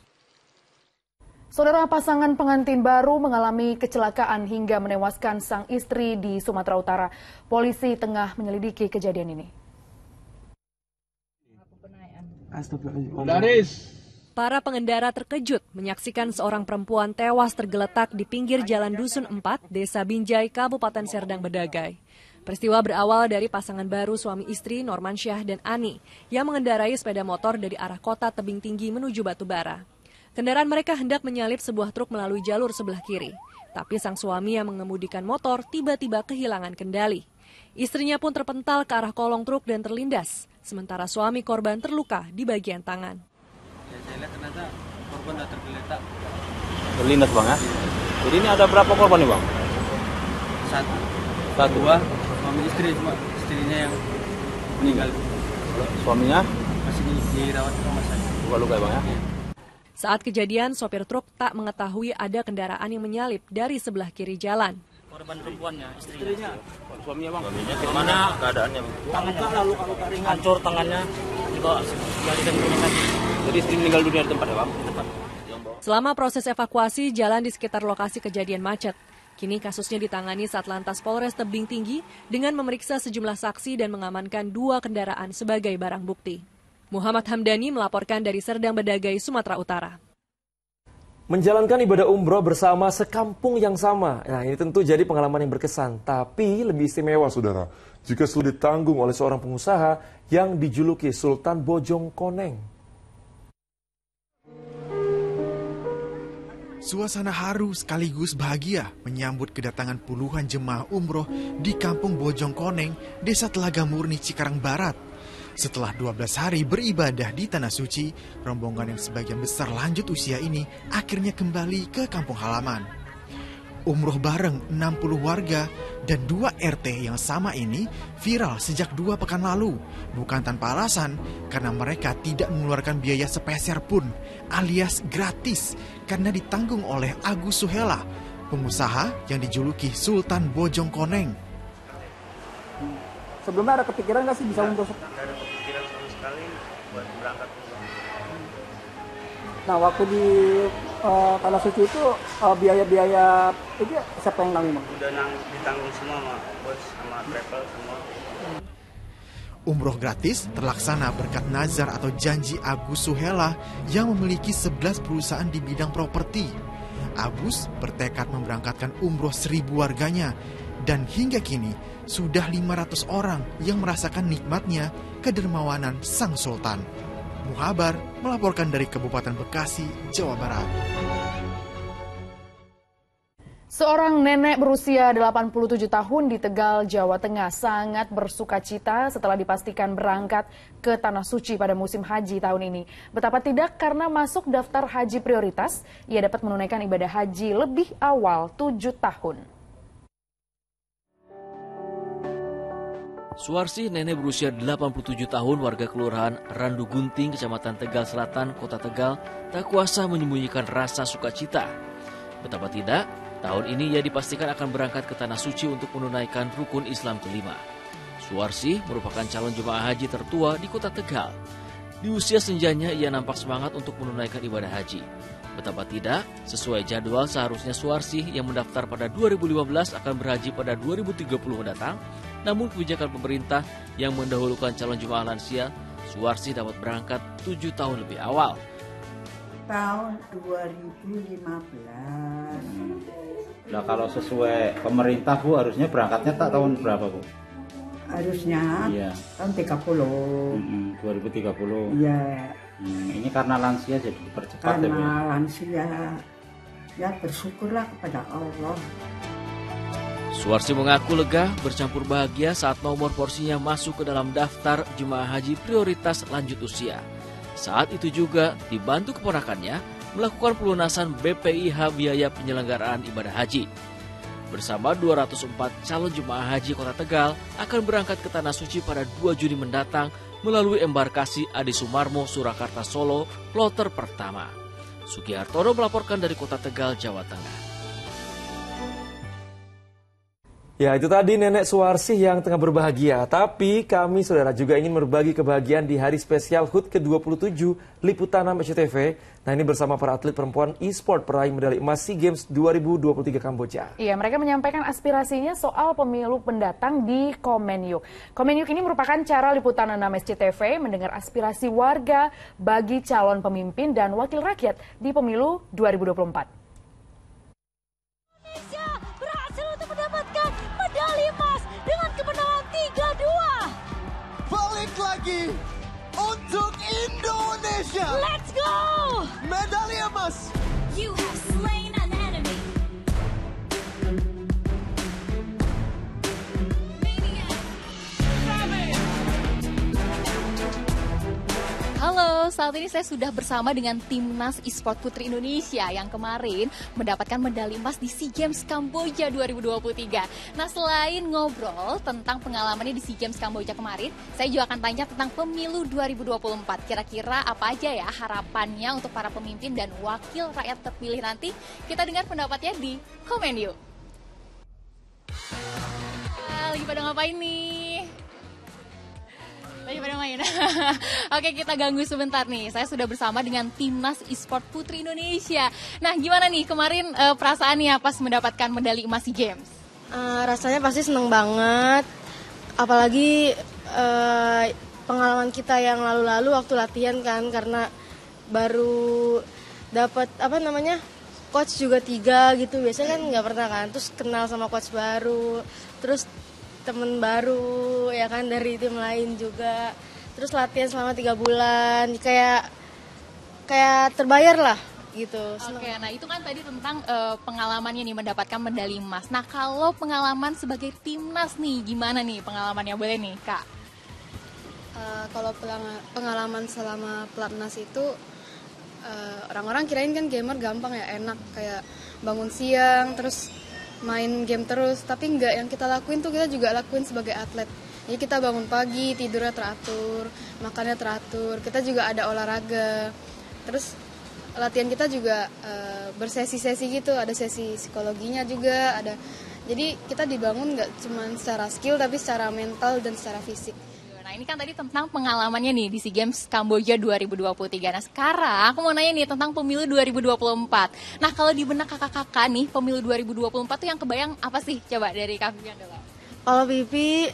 Saudara, pasangan pengantin baru mengalami kecelakaan hingga menewaskan sang istri di Sumatera Utara. Polisi tengah menyelidiki kejadian ini. Para pengendara terkejut menyaksikan seorang perempuan tewas tergeletak di pinggir Jalan Dusun 4, Desa Binjai, Kabupaten Serdang Bedagai. Peristiwa berawal dari pasangan baru suami istri Normansyah dan Ani yang mengendarai sepeda motor dari arah kota Tebing Tinggi menuju Batubara. Kendaraan mereka hendak menyalip sebuah truk melalui jalur sebelah kiri. Tapi sang suami yang mengemudikan motor tiba-tiba kehilangan kendali. Istrinya pun terpental ke arah kolong truk dan terlindas, sementara suami korban terluka di bagian tangan. Saya lihat ternyata korban sudah tergeletak. Terlindas bang ya? Jadi ini ada berapa korban nih bang? Satu. Dua, suami istri, cuma istrinya yang meninggal. Suaminya? Masih dirawat di rumah sakit. Luka-luka ya bang ya? Saat kejadian, sopir truk tak mengetahui ada kendaraan yang menyalip dari sebelah kiri jalan. Korban perempuannya, istrinya. Suaminya bang? Suaminya gimana keadaannya bang? Tangannya luka-luka ringan. Hancur tangannya, dibawa ke rumah sakit. Jadi istri meninggal dunia di tempat ya bang? Selama proses evakuasi, jalan di sekitar lokasi kejadian macet. Kini kasusnya ditangani Satlantas Polres Tebing Tinggi dengan memeriksa sejumlah saksi dan mengamankan 2 kendaraan sebagai barang bukti. Muhammad Hamdani melaporkan dari Serdang Bedagai, Sumatera Utara. Menjalankan ibadah umroh bersama sekampung yang sama. Nah, ini tentu jadi pengalaman yang berkesan, tapi lebih istimewa, saudara, jika sudah ditanggung oleh seorang pengusaha yang dijuluki Sultan Bojong Koneng. Suasana haru sekaligus bahagia menyambut kedatangan puluhan jemaah umroh di Kampung Bojong Koneng, Desa Telaga Murni, Cikarang Barat. Setelah 12 hari beribadah di Tanah Suci, rombongan yang sebagian besar lanjut usia ini akhirnya kembali ke kampung halaman. Umroh bareng 60 warga dan 2 RT yang sama ini viral sejak 2 pekan lalu. Bukan tanpa alasan, karena mereka tidak mengeluarkan biaya sepeser pun, alias gratis, karena ditanggung oleh Agus Suhela, pengusaha yang dijuluki Sultan Bojong Koneng. Sebelumnya ada kepikiran nggak sih bisa umroh? Nggak ada kepikiran sama sekali buat berangkat umroh. Nah, waktu di Tanah Suci itu biaya-biaya itu siapa yang nanggung? Udah ditanggung semua sama bos, sama travel semua. Umroh gratis terlaksana berkat nazar atau janji Agus Suhela yang memiliki 11 perusahaan di bidang properti. Agus bertekad memberangkatkan umroh 1.000 warganya. Dan hingga kini, sudah 500 orang yang merasakan nikmatnya kedermawanan Sang Sultan. Muhabar melaporkan dari Kabupaten Bekasi, Jawa Barat. Seorang nenek berusia 87 tahun di Tegal, Jawa Tengah sangat bersukacita setelah dipastikan berangkat ke Tanah Suci pada musim haji tahun ini. Betapa tidak, karena masuk daftar haji prioritas, ia dapat menunaikan ibadah haji lebih awal 7 tahun. Suarsi, nenek berusia 87 tahun, warga Kelurahan Randu Gunting, Kecamatan Tegal Selatan, Kota Tegal, tak kuasa menyembunyikan rasa sukacita. Betapa tidak, tahun ini ia dipastikan akan berangkat ke Tanah Suci untuk menunaikan rukun Islam kelima. Suarsi merupakan calon jemaah haji tertua di Kota Tegal. Di usia senjanya, ia nampak semangat untuk menunaikan ibadah haji. Betapa tidak, sesuai jadwal seharusnya Suarsih yang mendaftar pada 2015 akan berhaji pada 2030 mendatang, namun kebijakan pemerintah yang mendahulukan calon jemaah lansia, Suarsih dapat berangkat 7 tahun lebih awal. Tahun 2015. Nah kalau sesuai pemerintah Bu, harusnya berangkatnya tak tahun berapa Bu? Harusnya tahun 30. 2030. Iya. Ini karena lansia jadi dipercepat ya Bu? Karena lansia, ya bersyukurlah kepada Allah. Suarsih mengaku lega bercampur bahagia saat nomor porsinya masuk ke dalam daftar jemaah haji prioritas lanjut usia. Saat itu juga dibantu keponakannya melakukan pelunasan BPIH biaya penyelenggaraan ibadah haji. Bersama 204 calon jemaah haji Kota Tegal akan berangkat ke Tanah Suci pada 2 Juni mendatang melalui embarkasi Adi Sumarmo, Surakarta, Solo, kloter pertama. Sugihartono melaporkan dari Kota Tegal, Jawa Tengah. Ya, itu tadi Nenek Suarsih yang tengah berbahagia. Tapi kami, saudara, juga ingin berbagi kebahagiaan di hari spesial HUT ke-27 Liputan 6 SCTV. Nah, ini bersama para atlet perempuan e-sport peraih medali emas SEA Games 2023 Kamboja. Iya, mereka menyampaikan aspirasinya soal pemilu pendatang di Komenyuk. Komenyuk ini merupakan cara Liputan 6 SCTV mendengar aspirasi warga bagi calon pemimpin dan wakil rakyat di pemilu 2024. Mendapatkan medali emas dengan kemenangan 3-2. Balik lagi untuk Indonesia. Let's go! Medali emas. You have slain an enemy. Halo, saat ini saya sudah bersama dengan Timnas e-sport Putri Indonesia yang kemarin mendapatkan medali emas di SEA Games Kamboja 2023. Nah, selain ngobrol tentang pengalamannya di SEA Games Kamboja kemarin, saya juga akan tanya tentang pemilu 2024. Kira-kira apa aja ya harapannya untuk para pemimpin dan wakil rakyat terpilih nanti? Kita dengar pendapatnya di Komen Yuk. Lagi pada ngapain nih? Lagi pada main. Oke, kita ganggu sebentar nih. Saya sudah bersama dengan Timnas e-sport Putri Indonesia. Nah, gimana nih kemarin perasaannya pas mendapatkan medali emas SEA Games? Rasanya pasti seneng banget. Apalagi pengalaman kita yang lalu-lalu waktu latihan kan, karena baru dapat coach juga 3 gitu. Biasanya kan nggak pernah kan. Terus kenal sama coach baru. Terus temen baru ya kan dari tim lain juga, terus latihan selama 3 bulan kayak terbayar lah gitu. Oke, nah itu kan tadi tentang pengalamannya nih mendapatkan medali emas. Nah, kalau pengalaman sebagai timnas nih gimana nih pengalamannya, boleh nih Kak? Kalau pengalaman selama pelatnas itu orang-orang kirain kan gamer gampang ya, enak kayak bangun siang terus main game terus, tapi enggak. Yang kita lakuin tuh kita juga lakuin sebagai atlet. Jadi kita bangun pagi, tidurnya teratur, makannya teratur, kita juga ada olahraga. Terus latihan kita juga bersesi-sesi gitu, ada sesi psikologinya juga ada. Jadi kita dibangun nggak cuma secara skill tapi secara mental dan secara fisik. Nah, ini kan tadi tentang pengalamannya nih di SEA Games Kamboja 2023. Nah, sekarang aku mau nanya nih tentang pemilu 2024. Nah, kalau di benak kakak-kakak nih, pemilu 2024 tuh yang kebayang apa sih? Coba dari Kak Vivian dulu. Kalau Pipi,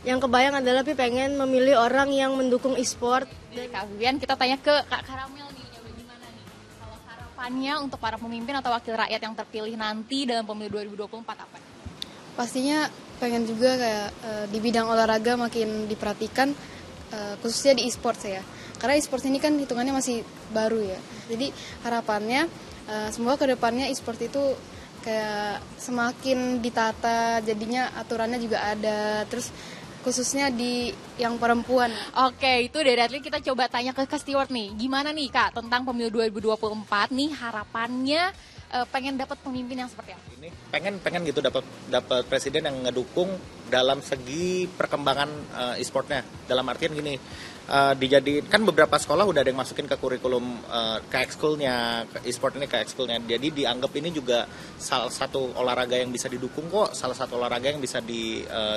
yang kebayang adalah Pipi pengen memilih orang yang mendukung e-sport. Dari Kak Vivian, kita tanya ke Kak Karamel nih, bagaimana nih? Kalau harapannya untuk para pemimpin atau wakil rakyat yang terpilih nanti dalam pemilu 2024 apa? Pastinya pengen juga kayak di bidang olahraga makin diperhatikan, khususnya di e-sports ya. Karena e-sports ini kan hitungannya masih baru ya. Jadi harapannya semoga kedepannya e-sports itu kayak semakin ditata, jadinya aturannya juga ada. Terus khususnya di yang perempuan. Oke, itu dari atlet kita coba tanya ke Kak Stewart nih. Gimana nih Kak tentang pemilu 2024 nih harapannya pengen dapat pemimpin yang seperti apa? Ini pengen gitu dapat presiden yang ngedukung dalam segi perkembangan e-sportnya. Dalam artian gini, dijadiin kan beberapa sekolah udah ada yang masukin ke kurikulum ke ekskulnya, e-sport ini ke ekskulnya. Jadi dianggap ini juga salah satu olahraga yang bisa didukung kok, salah satu olahraga yang bisa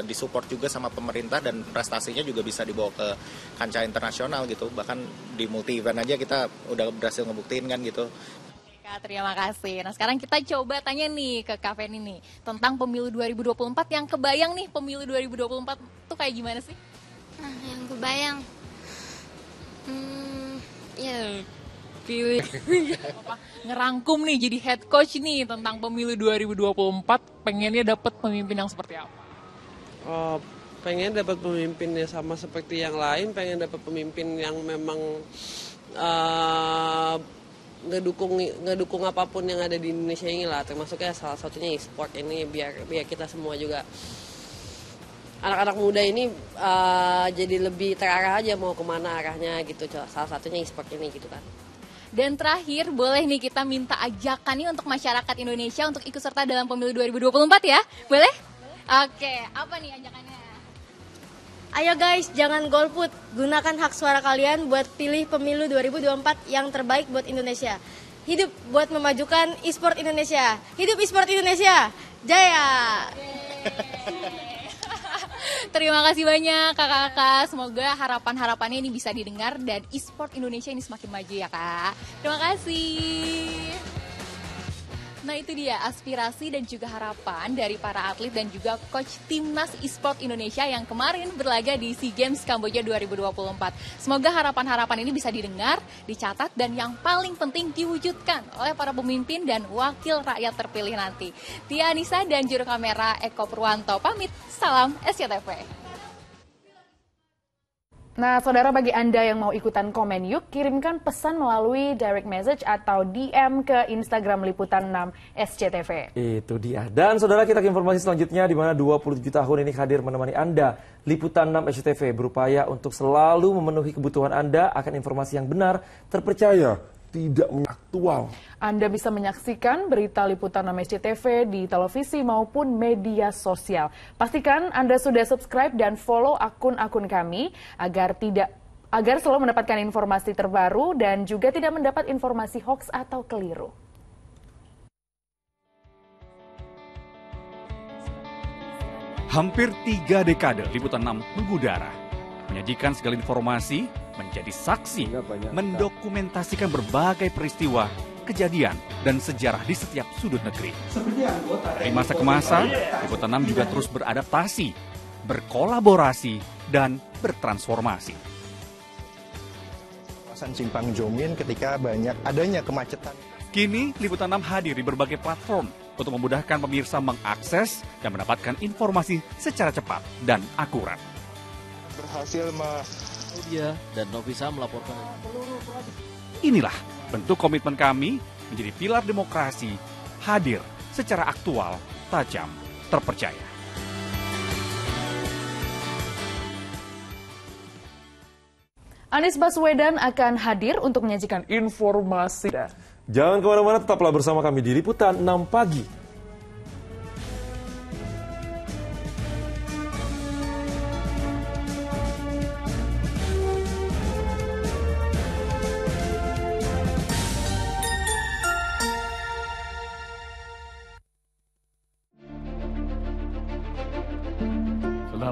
disupport juga sama pemerintah dan prestasinya juga bisa dibawa ke kancah internasional gitu. Bahkan di multi event aja kita udah berhasil ngebuktiin kan gitu. Kak, terima kasih. Nah, sekarang kita coba tanya nih ke Kak Feni nih tentang pemilu 2024 yang kebayang nih pemilu 2024 tuh kayak gimana sih? Yang kebayang, ya Pilih ngerangkum nih jadi head coach nih tentang pemilu 2024, pengennya dapat pemimpin yang seperti apa? Pengen dapat pemimpinnya sama seperti yang lain, pengen dapat pemimpin yang memang ngedukung apapun yang ada di Indonesia ini lah, termasuknya salah satunya e-sport ini, biar kita semua juga anak-anak muda ini jadi lebih terarah aja mau kemana arahnya gitu, salah satunya e-sport ini gitu kan. Dan terakhir, boleh nih kita minta ajakan nih untuk masyarakat Indonesia untuk ikut serta dalam pemilu 2024 ya? Boleh? Oke, apa nih ajakannya? Ayo guys, jangan golput. Gunakan hak suara kalian buat pilih pemilu 2024 yang terbaik buat Indonesia. Hidup buat memajukan e-sport Indonesia. Hidup e-sport Indonesia. Jaya! Terima kasih banyak kakak-kakak. Semoga harapan-harapannya ini bisa didengar dan e-sport Indonesia ini semakin maju ya kak. Terima kasih. Nah itu dia aspirasi dan juga harapan dari para atlet dan juga coach timnas e-sport Indonesia yang kemarin berlaga di SEA Games Kamboja 2024. Semoga harapan-harapan ini bisa didengar, dicatat, dan yang paling penting diwujudkan oleh para pemimpin dan wakil rakyat terpilih nanti. Tia Anissa dan juru kamera Eko Purwanto pamit. Salam SCTV. Nah, saudara, bagi Anda yang mau ikutan komen yuk, kirimkan pesan melalui direct message atau DM ke Instagram Liputan 6 SCTV. Itu dia. Dan saudara, kita ke informasi selanjutnya di mana 27 tahun ini hadir menemani Anda. Liputan 6 SCTV berupaya untuk selalu memenuhi kebutuhan Anda akan informasi yang benar, terpercaya, tidak aktual. Anda bisa menyaksikan berita Liputan 6 SCTV di televisi maupun media sosial. Pastikan Anda sudah subscribe dan follow akun-akun kami agar selalu mendapatkan informasi terbaru dan juga tidak mendapat informasi hoax atau keliru. Hampir 3 dekade Liputan 6 mengudara, menyajikan segala informasi, menjadi saksi, mendokumentasikan berbagai peristiwa, kejadian, dan sejarah di setiap sudut negeri. Dari masa ke masa, Liputan 6 juga terus beradaptasi, berkolaborasi, dan bertransformasi. Kawasan Simpang Jomin ketika adanya kemacetan. Kini, Liputan 6 hadir di berbagai platform untuk memudahkan pemirsa mengakses dan mendapatkan informasi secara cepat dan akurat. Berhasil Dia dan Novisa melaporkan. Inilah bentuk komitmen kami menjadi pilar demokrasi, hadir secara aktual, tajam, terpercaya. Anies Baswedan akan hadir untuk menyajikan informasi. Jangan kemana-mana, tetaplah bersama kami di Liputan 6 Pagi.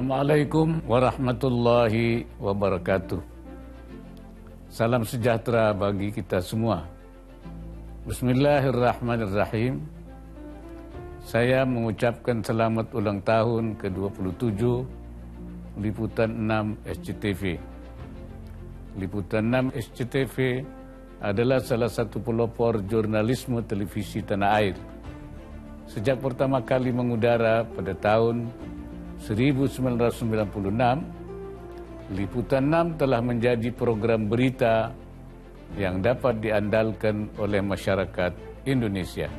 Assalamualaikum warahmatullahi wabarakatuh. Salam sejahtera bagi kita semua. Bismillahirrahmanirrahim. Saya mengucapkan selamat ulang tahun ke-27 Liputan 6 SCTV. Liputan 6 SCTV adalah salah satu pelopor jurnalisme televisi tanah air. Sejak pertama kali mengudara pada tahun 1996, Liputan 6 telah menjadi program berita yang dapat diandalkan oleh masyarakat Indonesia.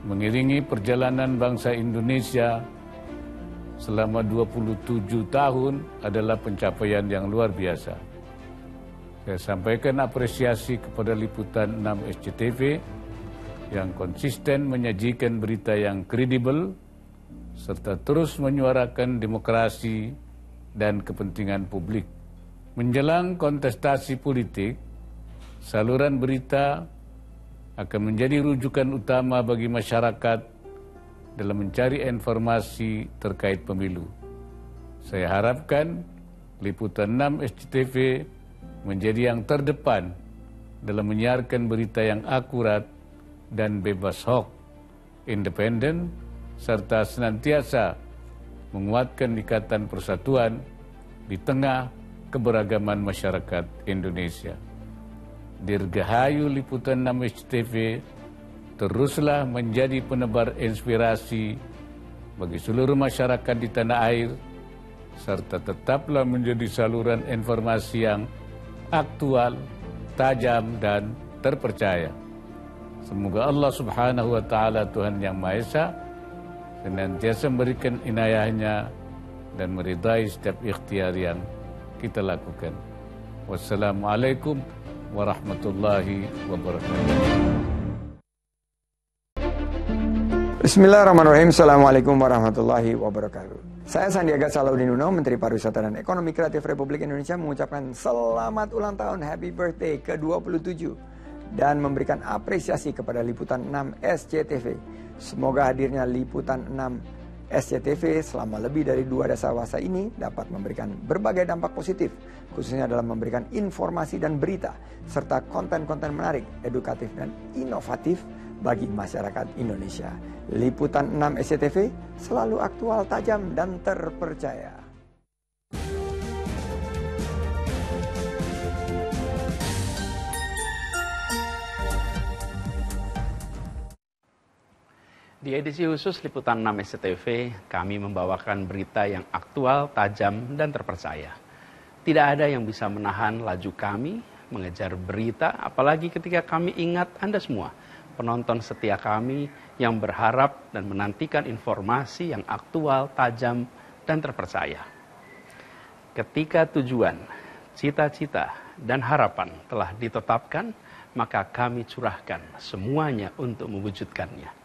Mengiringi perjalanan bangsa Indonesia selama 27 tahun adalah pencapaian yang luar biasa. Saya sampaikan apresiasi kepada Liputan 6 SCTV yang konsisten menyajikan berita yang kredibel, serta terus menyuarakan demokrasi dan kepentingan publik. Menjelang kontestasi politik, saluran berita akan menjadi rujukan utama bagi masyarakat dalam mencari informasi terkait pemilu. Saya harapkan Liputan 6 SCTV menjadi yang terdepan dalam menyiarkan berita yang akurat dan bebas hoax, independen, serta senantiasa menguatkan ikatan persatuan di tengah keberagaman masyarakat Indonesia. Dirgahayu Liputan 6 SCTV teruslah menjadi penebar inspirasi bagi seluruh masyarakat di tanah air, serta tetaplah menjadi saluran informasi yang aktual, tajam, dan terpercaya. Semoga Allah Subhanahu wa Ta'ala, Tuhan Yang Maha Esa, senantiasa memberikan inayahnya dan meridai setiap ikhtiar yang kita lakukan. Wassalamualaikum warahmatullahi wabarakatuh. Bismillahirrahmanirrahim. Assalamualaikum warahmatullahi wabarakatuh. Saya Sandiaga Salahuddin Uno, Menteri Pariwisata dan Ekonomi Kreatif Republik Indonesia, mengucapkan selamat ulang tahun, happy birthday ke-27, dan memberikan apresiasi kepada Liputan 6 SCTV. Semoga hadirnya Liputan 6 SCTV selama lebih dari 2 dasawarsa ini dapat memberikan berbagai dampak positif, khususnya dalam memberikan informasi dan berita, serta konten-konten menarik, edukatif, dan inovatif bagi masyarakat Indonesia. Liputan 6 SCTV selalu aktual, tajam, dan terpercaya. Di edisi khusus Liputan 6 SCTV, kami membawakan berita yang aktual, tajam, dan terpercaya. Tidak ada yang bisa menahan laju kami mengejar berita, apalagi ketika kami ingat Anda semua, penonton setia kami yang berharap dan menantikan informasi yang aktual, tajam, dan terpercaya. Ketika tujuan, cita-cita, dan harapan telah ditetapkan, maka kami curahkan semuanya untuk mewujudkannya.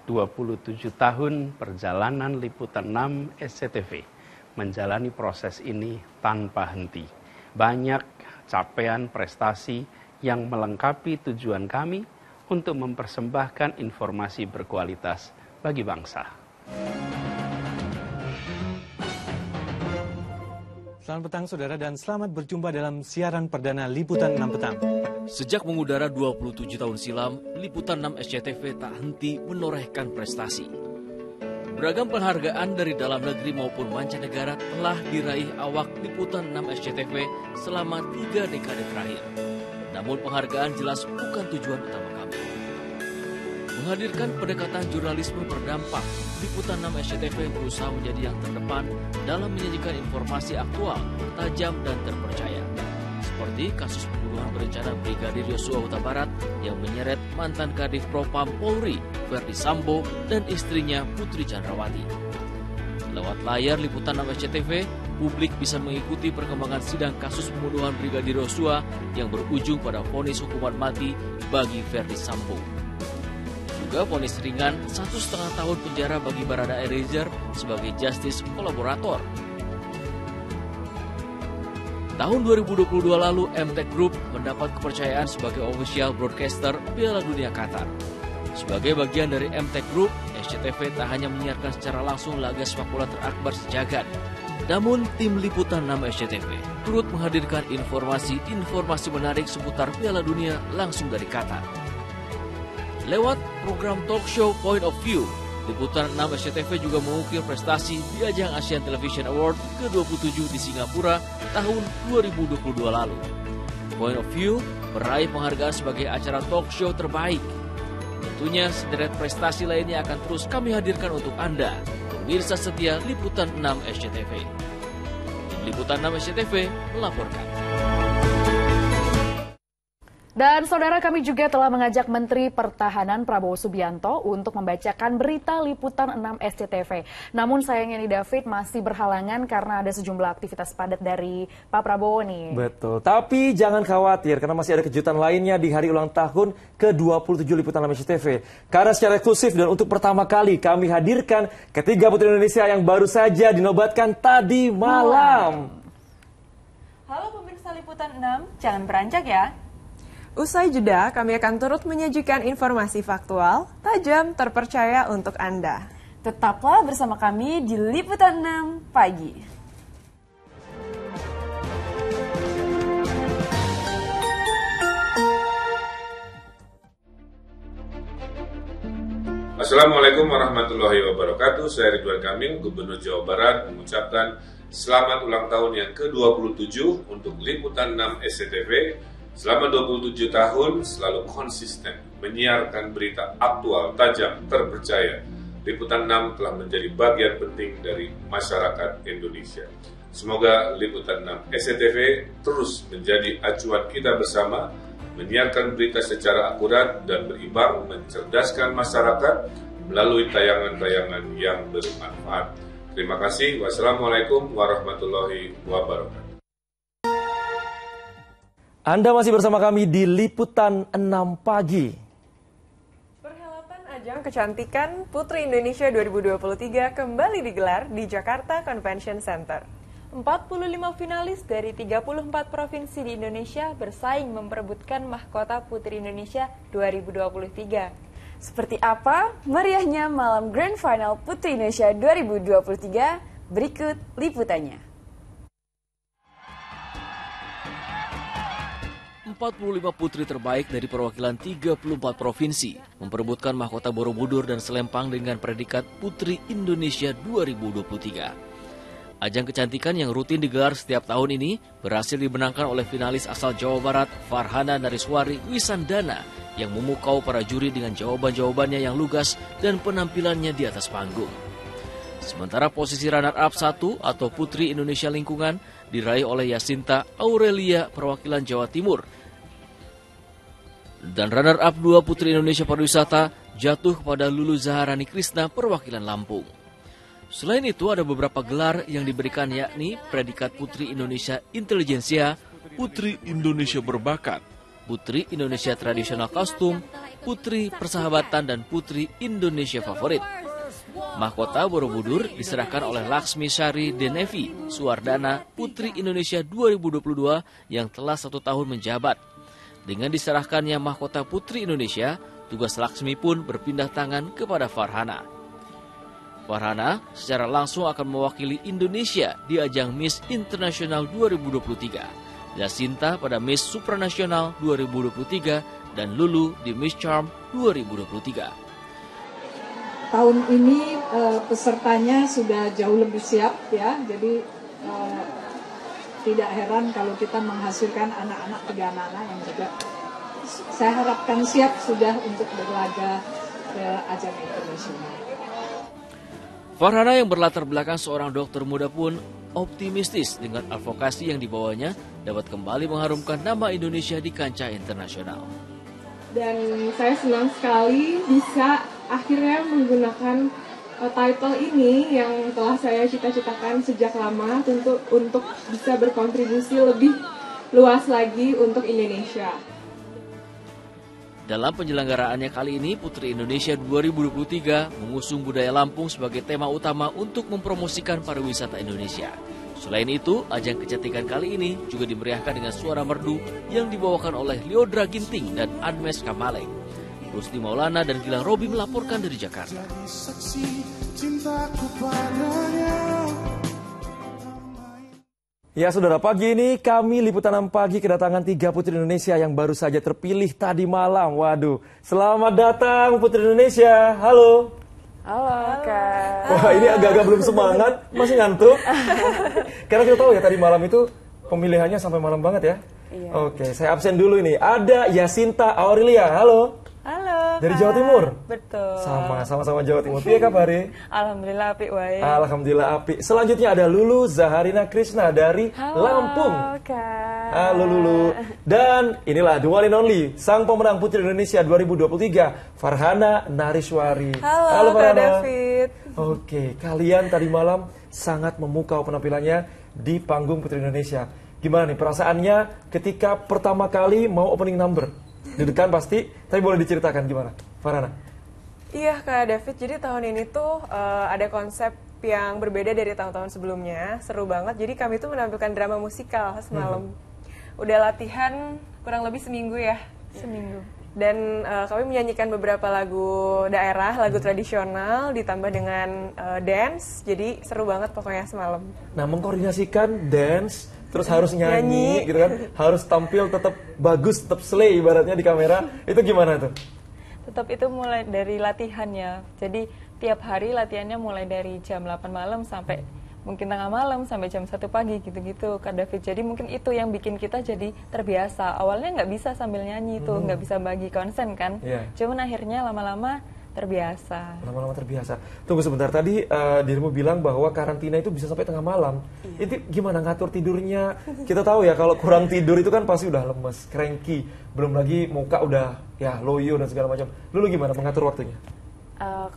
27 tahun perjalanan Liputan 6 SCTV menjalani proses ini tanpa henti. Banyak capaian prestasi yang melengkapi tujuan kami untuk mempersembahkan informasi berkualitas bagi bangsa. Selamat petang saudara dan selamat berjumpa dalam siaran perdana Liputan 6 Petang. Sejak mengudara 27 tahun silam, Liputan 6 SCTV tak henti menorehkan prestasi. Beragam penghargaan dari dalam negeri maupun mancanegara telah diraih awak Liputan 6 SCTV selama 3 dekade terakhir. Namun penghargaan jelas bukan tujuan utama kami. Menghadirkan pendekatan jurnalisme berdampak, Liputan 6 SCTV berusaha menjadi yang terdepan dalam menyajikan informasi aktual, tajam, dan terpercaya. Seperti kasus pembunuhan berencana Brigadir Yosua Huta Barat yang menyeret mantan Kadif Propam Polri, Verdi Sambo, dan istrinya Putri Chandrawati. Lewat layar Liputan 6 SCTV, publik bisa mengikuti perkembangan sidang kasus pembunuhan Brigadir Yosua yang berujung pada vonis hukuman mati bagi Verdi Sambo. Juga vonis ringan 1,5 tahun penjara bagi Barada Eliezer sebagai justice kolaborator. Tahun 2022 lalu, MTech Group mendapat kepercayaan sebagai official broadcaster Piala Dunia Qatar. Sebagai bagian dari MTech Group, SCTV tak hanya menyiarkan secara langsung laga sepak bola terakbar sejagat. Namun, tim Liputan 6 SCTV turut menghadirkan informasi menarik seputar Piala Dunia langsung dari Qatar. Lewat program talk show Point of View, Liputan 6 SCTV juga mengukir prestasi di ajang Asian Television Award ke-27 di Singapura tahun 2022 lalu. Point of View meraih penghargaan sebagai acara talk show terbaik. Tentunya sederet prestasi lainnya akan terus kami hadirkan untuk Anda, pemirsa setia Liputan 6 SCTV. Tim Liputan 6 SCTV melaporkan. Dan saudara, kami juga telah mengajak Menteri Pertahanan Prabowo Subianto untuk membacakan berita Liputan 6 SCTV. Namun sayangnya nih David masih berhalangan karena ada sejumlah aktivitas padat dari Pak Prabowo nih. Betul, tapi jangan khawatir karena masih ada kejutan lainnya di hari ulang tahun ke-27 Liputan 6 SCTV. Karena secara eksklusif dan untuk pertama kali kami hadirkan ketiga putri Indonesia yang baru saja dinobatkan tadi malam. Halo pemirsa Liputan 6, jangan beranjak ya. Usai jeda, kami akan turut menyajikan informasi faktual, tajam, terpercaya untuk Anda. Tetaplah bersama kami di Liputan 6 Pagi. Assalamualaikum warahmatullahi wabarakatuh. Saya Ridwan Kamil, Gubernur Jawa Barat, mengucapkan selamat ulang tahun yang ke-27 untuk Liputan 6 SCTV. Selama 27 tahun selalu konsisten menyiarkan berita aktual, tajam, terpercaya. Liputan 6 telah menjadi bagian penting dari masyarakat Indonesia. Semoga Liputan 6 SCTV terus menjadi acuan kita bersama, menyiarkan berita secara akurat dan berimbang, mencerdaskan masyarakat melalui tayangan-tayangan yang bermanfaat. Terima kasih. Wassalamualaikum warahmatullahi wabarakatuh. Anda masih bersama kami di Liputan 6 Pagi. Perhelatan Ajang Kecantikan Putri Indonesia 2023 kembali digelar di Jakarta Convention Center. 45 finalis dari 34 provinsi di Indonesia bersaing memperebutkan mahkota Putri Indonesia 2023. Seperti apa meriahnya malam Grand Final Putri Indonesia 2023? Berikut liputannya. 45 putri terbaik dari perwakilan 34 provinsi memperebutkan mahkota Borobudur dan Selempang dengan predikat Putri Indonesia 2023. Ajang kecantikan yang rutin digelar setiap tahun ini berhasil dimenangkan oleh finalis asal Jawa Barat Farhana Nariswari Wisandana yang memukau para juri dengan jawaban-jawabannya yang lugas dan penampilannya di atas panggung. Sementara posisi runner-up 1 atau Putri Indonesia Lingkungan diraih oleh Yasinta Aurelia perwakilan Jawa Timur. Dan runner-up 2 Putri Indonesia Pariwisata jatuh kepada Lulu Zaharani Krisna perwakilan Lampung. Selain itu ada beberapa gelar yang diberikan yakni predikat Putri Indonesia Intelijensia, Putri Indonesia Berbakat, Putri Indonesia Tradisional Kostum, Putri Persahabatan dan Putri Indonesia Favorit. Mahkota Borobudur diserahkan oleh Laksmi Syari Denevi Suwardana Putri Indonesia 2022 yang telah 1 tahun menjabat. Dengan diserahkannya mahkota Putri Indonesia, tugas Laksmi pun berpindah tangan kepada Farhana. Farhana secara langsung akan mewakili Indonesia di ajang Miss Internasional 2023, Yasinta pada Miss Supranasional 2023, dan Lulu di Miss Charm 2023. Tahun ini pesertanya sudah jauh lebih siap ya, jadi tidak heran kalau kita menghasilkan anak-anak 3 anak yang juga saya harapkan siap sudah untuk berlaga ke ajang internasional. Farhana yang berlatar belakang seorang dokter muda pun optimistis dengan advokasi yang dibawanya dapat kembali mengharumkan nama Indonesia di kancah internasional. Dan saya senang sekali bisa akhirnya menggunakan title ini yang telah saya cita-citakan sejak lama untuk bisa berkontribusi lebih luas lagi untuk Indonesia. Dalam penyelenggaraannya kali ini, Putri Indonesia 2023 mengusung budaya Lampung sebagai tema utama untuk mempromosikan pariwisata Indonesia. Selain itu, ajang kecantikan kali ini juga dimeriahkan dengan suara merdu yang dibawakan oleh Liodra Ginting dan Anmes Kamaleng. Rusdi Maulana dan Gilang Robi melaporkan dari Jakarta. Ya saudara, pagi ini kami Liputan 6 Pagi kedatangan 3 Putri Indonesia yang baru saja terpilih tadi malam. Waduh, selamat datang Putri Indonesia, halo. Halo Kak. Wah ini agak-agak belum semangat, masih ngantuk. Karena kita tahu ya tadi malam itu pemilihannya sampai malam banget ya. Iya. Oke, saya absen dulu ini. Ada Yasinta Aurelia, halo. Halo. Dari Jawa Timur? Betul. Sama-sama Jawa Timur. Piye kabare? Alhamdulillah apik wae. Alhamdulillah apik. Selanjutnya ada Lulu Zaharina Krisna dari Lampung. Kak. Halo Lulu. Dan inilah the one and only sang pemenang Putri Indonesia 2023, Farhana Nariswari. Halo Kak David. Oke, kalian tadi malam sangat memukau penampilannya di panggung Putri Indonesia. Gimana nih perasaannya ketika pertama kali mau opening number? Deg-degan pasti, tapi boleh diceritakan gimana, Farhana? Iya Kak David, jadi tahun ini tuh ada konsep yang berbeda dari tahun-tahun sebelumnya, seru banget. Jadi kami tuh menampilkan drama musikal semalam. Udah latihan kurang lebih seminggu ya. Seminggu. Dan kami menyanyikan beberapa lagu daerah, lagu tradisional, ditambah dengan dance. Jadi seru banget pokoknya semalam. Nah, mengkoordinasikan dance, terus harus nyanyi gitu kan, harus tampil tetap bagus, tetap slay ibaratnya di kamera, itu gimana tuh? non-stop itu mulai dari latihannya. Jadi tiap hari latihannya mulai dari jam 8 malam sampai mungkin tengah malam sampai jam 1 pagi gitu-gitu Kak David. Jadi mungkin itu yang bikin kita jadi terbiasa. Awalnya nggak bisa sambil nyanyi tuh, nggak bisa bagi konsen kan. Cuman akhirnya lama-lama terbiasa. Lama-lama terbiasa. Tunggu sebentar, tadi dirimu bilang bahwa karantina itu bisa sampai tengah malam. Itu gimana ngatur tidurnya? Kita tahu ya kalau kurang tidur itu kan pasti udah lemes, cranky. Belum lagi muka udah ya loyo dan segala macam. Lu gimana mengatur waktunya?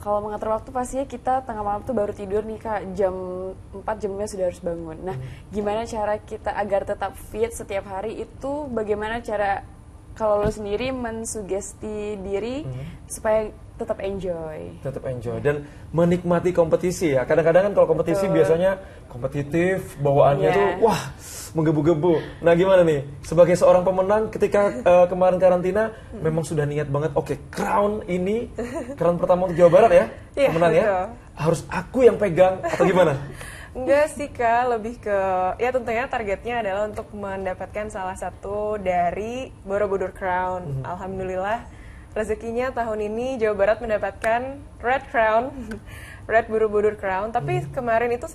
Kalau mengatur waktu pastinya kita tengah malam tuh baru tidur nih Kak, jam 4 jamnya sudah harus bangun. Nah, gimana cara kita agar tetap fit setiap hari itu, bagaimana cara kalau lo sendiri mensugesti diri supaya tetap enjoy. Tetap enjoy dan menikmati kompetisi ya. Kadang-kadang kan kalau kompetisi biasanya kompetitif, bawaannya tuh wah menggebu-gebu. Nah gimana nih sebagai seorang pemenang ketika kemarin karantina memang sudah niat banget, oke, crown ini crown pertama untuk Jawa Barat ya, pemenang ya, harus aku yang pegang atau gimana? Enggak sih Kak, lebih ke ya tentunya targetnya adalah untuk mendapatkan salah satu dari Borobudur Crown. Alhamdulillah rezekinya tahun ini Jawa Barat mendapatkan Red Crown, Red Borobudur Crown. Tapi kemarin itu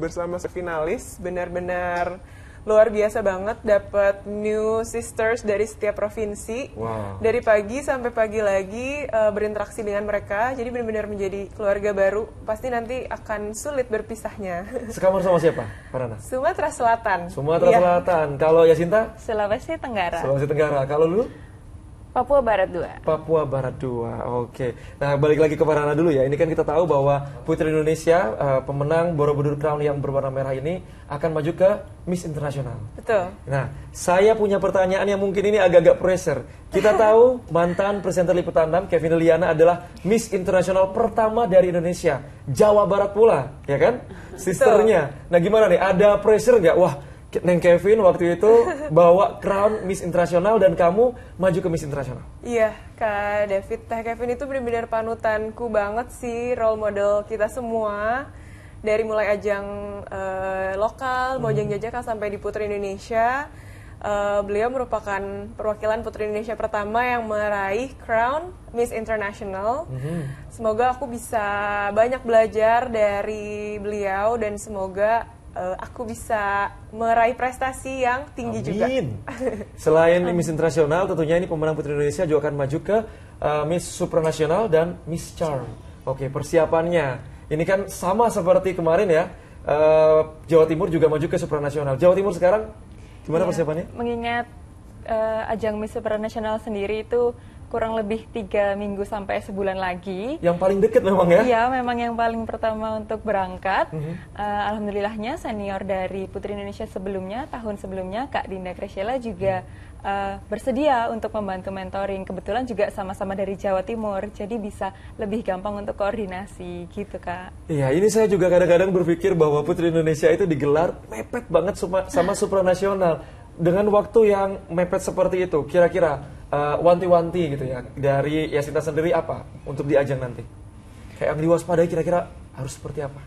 bersama finalis benar-benar luar biasa banget, dapat new sisters dari setiap provinsi. Dari pagi sampai pagi lagi berinteraksi dengan mereka, jadi benar-benar menjadi keluarga baru. Pasti nanti akan sulit berpisahnya. Sekamar sama siapa, Farhana? Sumatera Selatan. Sumatera Selatan. Kalau Yasinta? Sulawesi Tenggara. Sulawesi Tenggara. Kalau lu? Papua Barat 2. Papua Barat 2, oke. Nah balik lagi ke Farhana dulu ya. Ini kan kita tahu bahwa Putri Indonesia, pemenang Borobudur Crown yang berwarna merah ini akan maju ke Miss Internasional. Betul. Nah, saya punya pertanyaan yang mungkin ini agak-agak pressure. Kita tahu mantan presenter Liputan 6, Kevin Liliana adalah Miss Internasional pertama dari Indonesia. Jawa Barat pula, ya kan? Sisternya. Nah gimana nih, ada pressure nggak? Wah, Neng Kevin waktu itu bawa crown Miss Internasional dan kamu maju ke Miss Internasional. Iya, Kak David, Teh Kevin itu benar-benar panutanku banget sih, role model kita semua. Dari mulai ajang lokal, Mojang Jajaka sampai di Putri Indonesia. Beliau merupakan perwakilan Putri Indonesia pertama yang meraih crown Miss International. Semoga aku bisa banyak belajar dari beliau dan semoga aku bisa meraih prestasi yang tinggi juga. Selain Miss Internasional, tentunya ini pemenang Putri Indonesia juga akan maju ke Miss Supranasional dan Miss Charm. Oke, persiapannya ini kan sama seperti kemarin ya. Jawa Timur juga maju ke Supranasional. Jawa Timur sekarang gimana persiapannya? Mengingat ajang Miss Supranasional sendiri itu kurang lebih 3 minggu sampai sebulan lagi. Yang paling deket memang ya? Iya, memang yang paling pertama untuk berangkat. Alhamdulillahnya senior dari Putri Indonesia sebelumnya, tahun sebelumnya, Kak Dinda Kresyela juga bersedia untuk membantu mentoring. Kebetulan juga sama-sama dari Jawa Timur, jadi bisa lebih gampang untuk koordinasi gitu Kak. Iya, ini saya juga kadang-kadang berpikir bahwa Putri Indonesia itu digelar mepet banget sama Supranasional. Dengan waktu yang mepet seperti itu, kira-kira wanti-wanti gitu ya dari Yasinta sendiri apa untuk di ajang nanti? Kayak yang diwaspadai kira-kira harus seperti apa?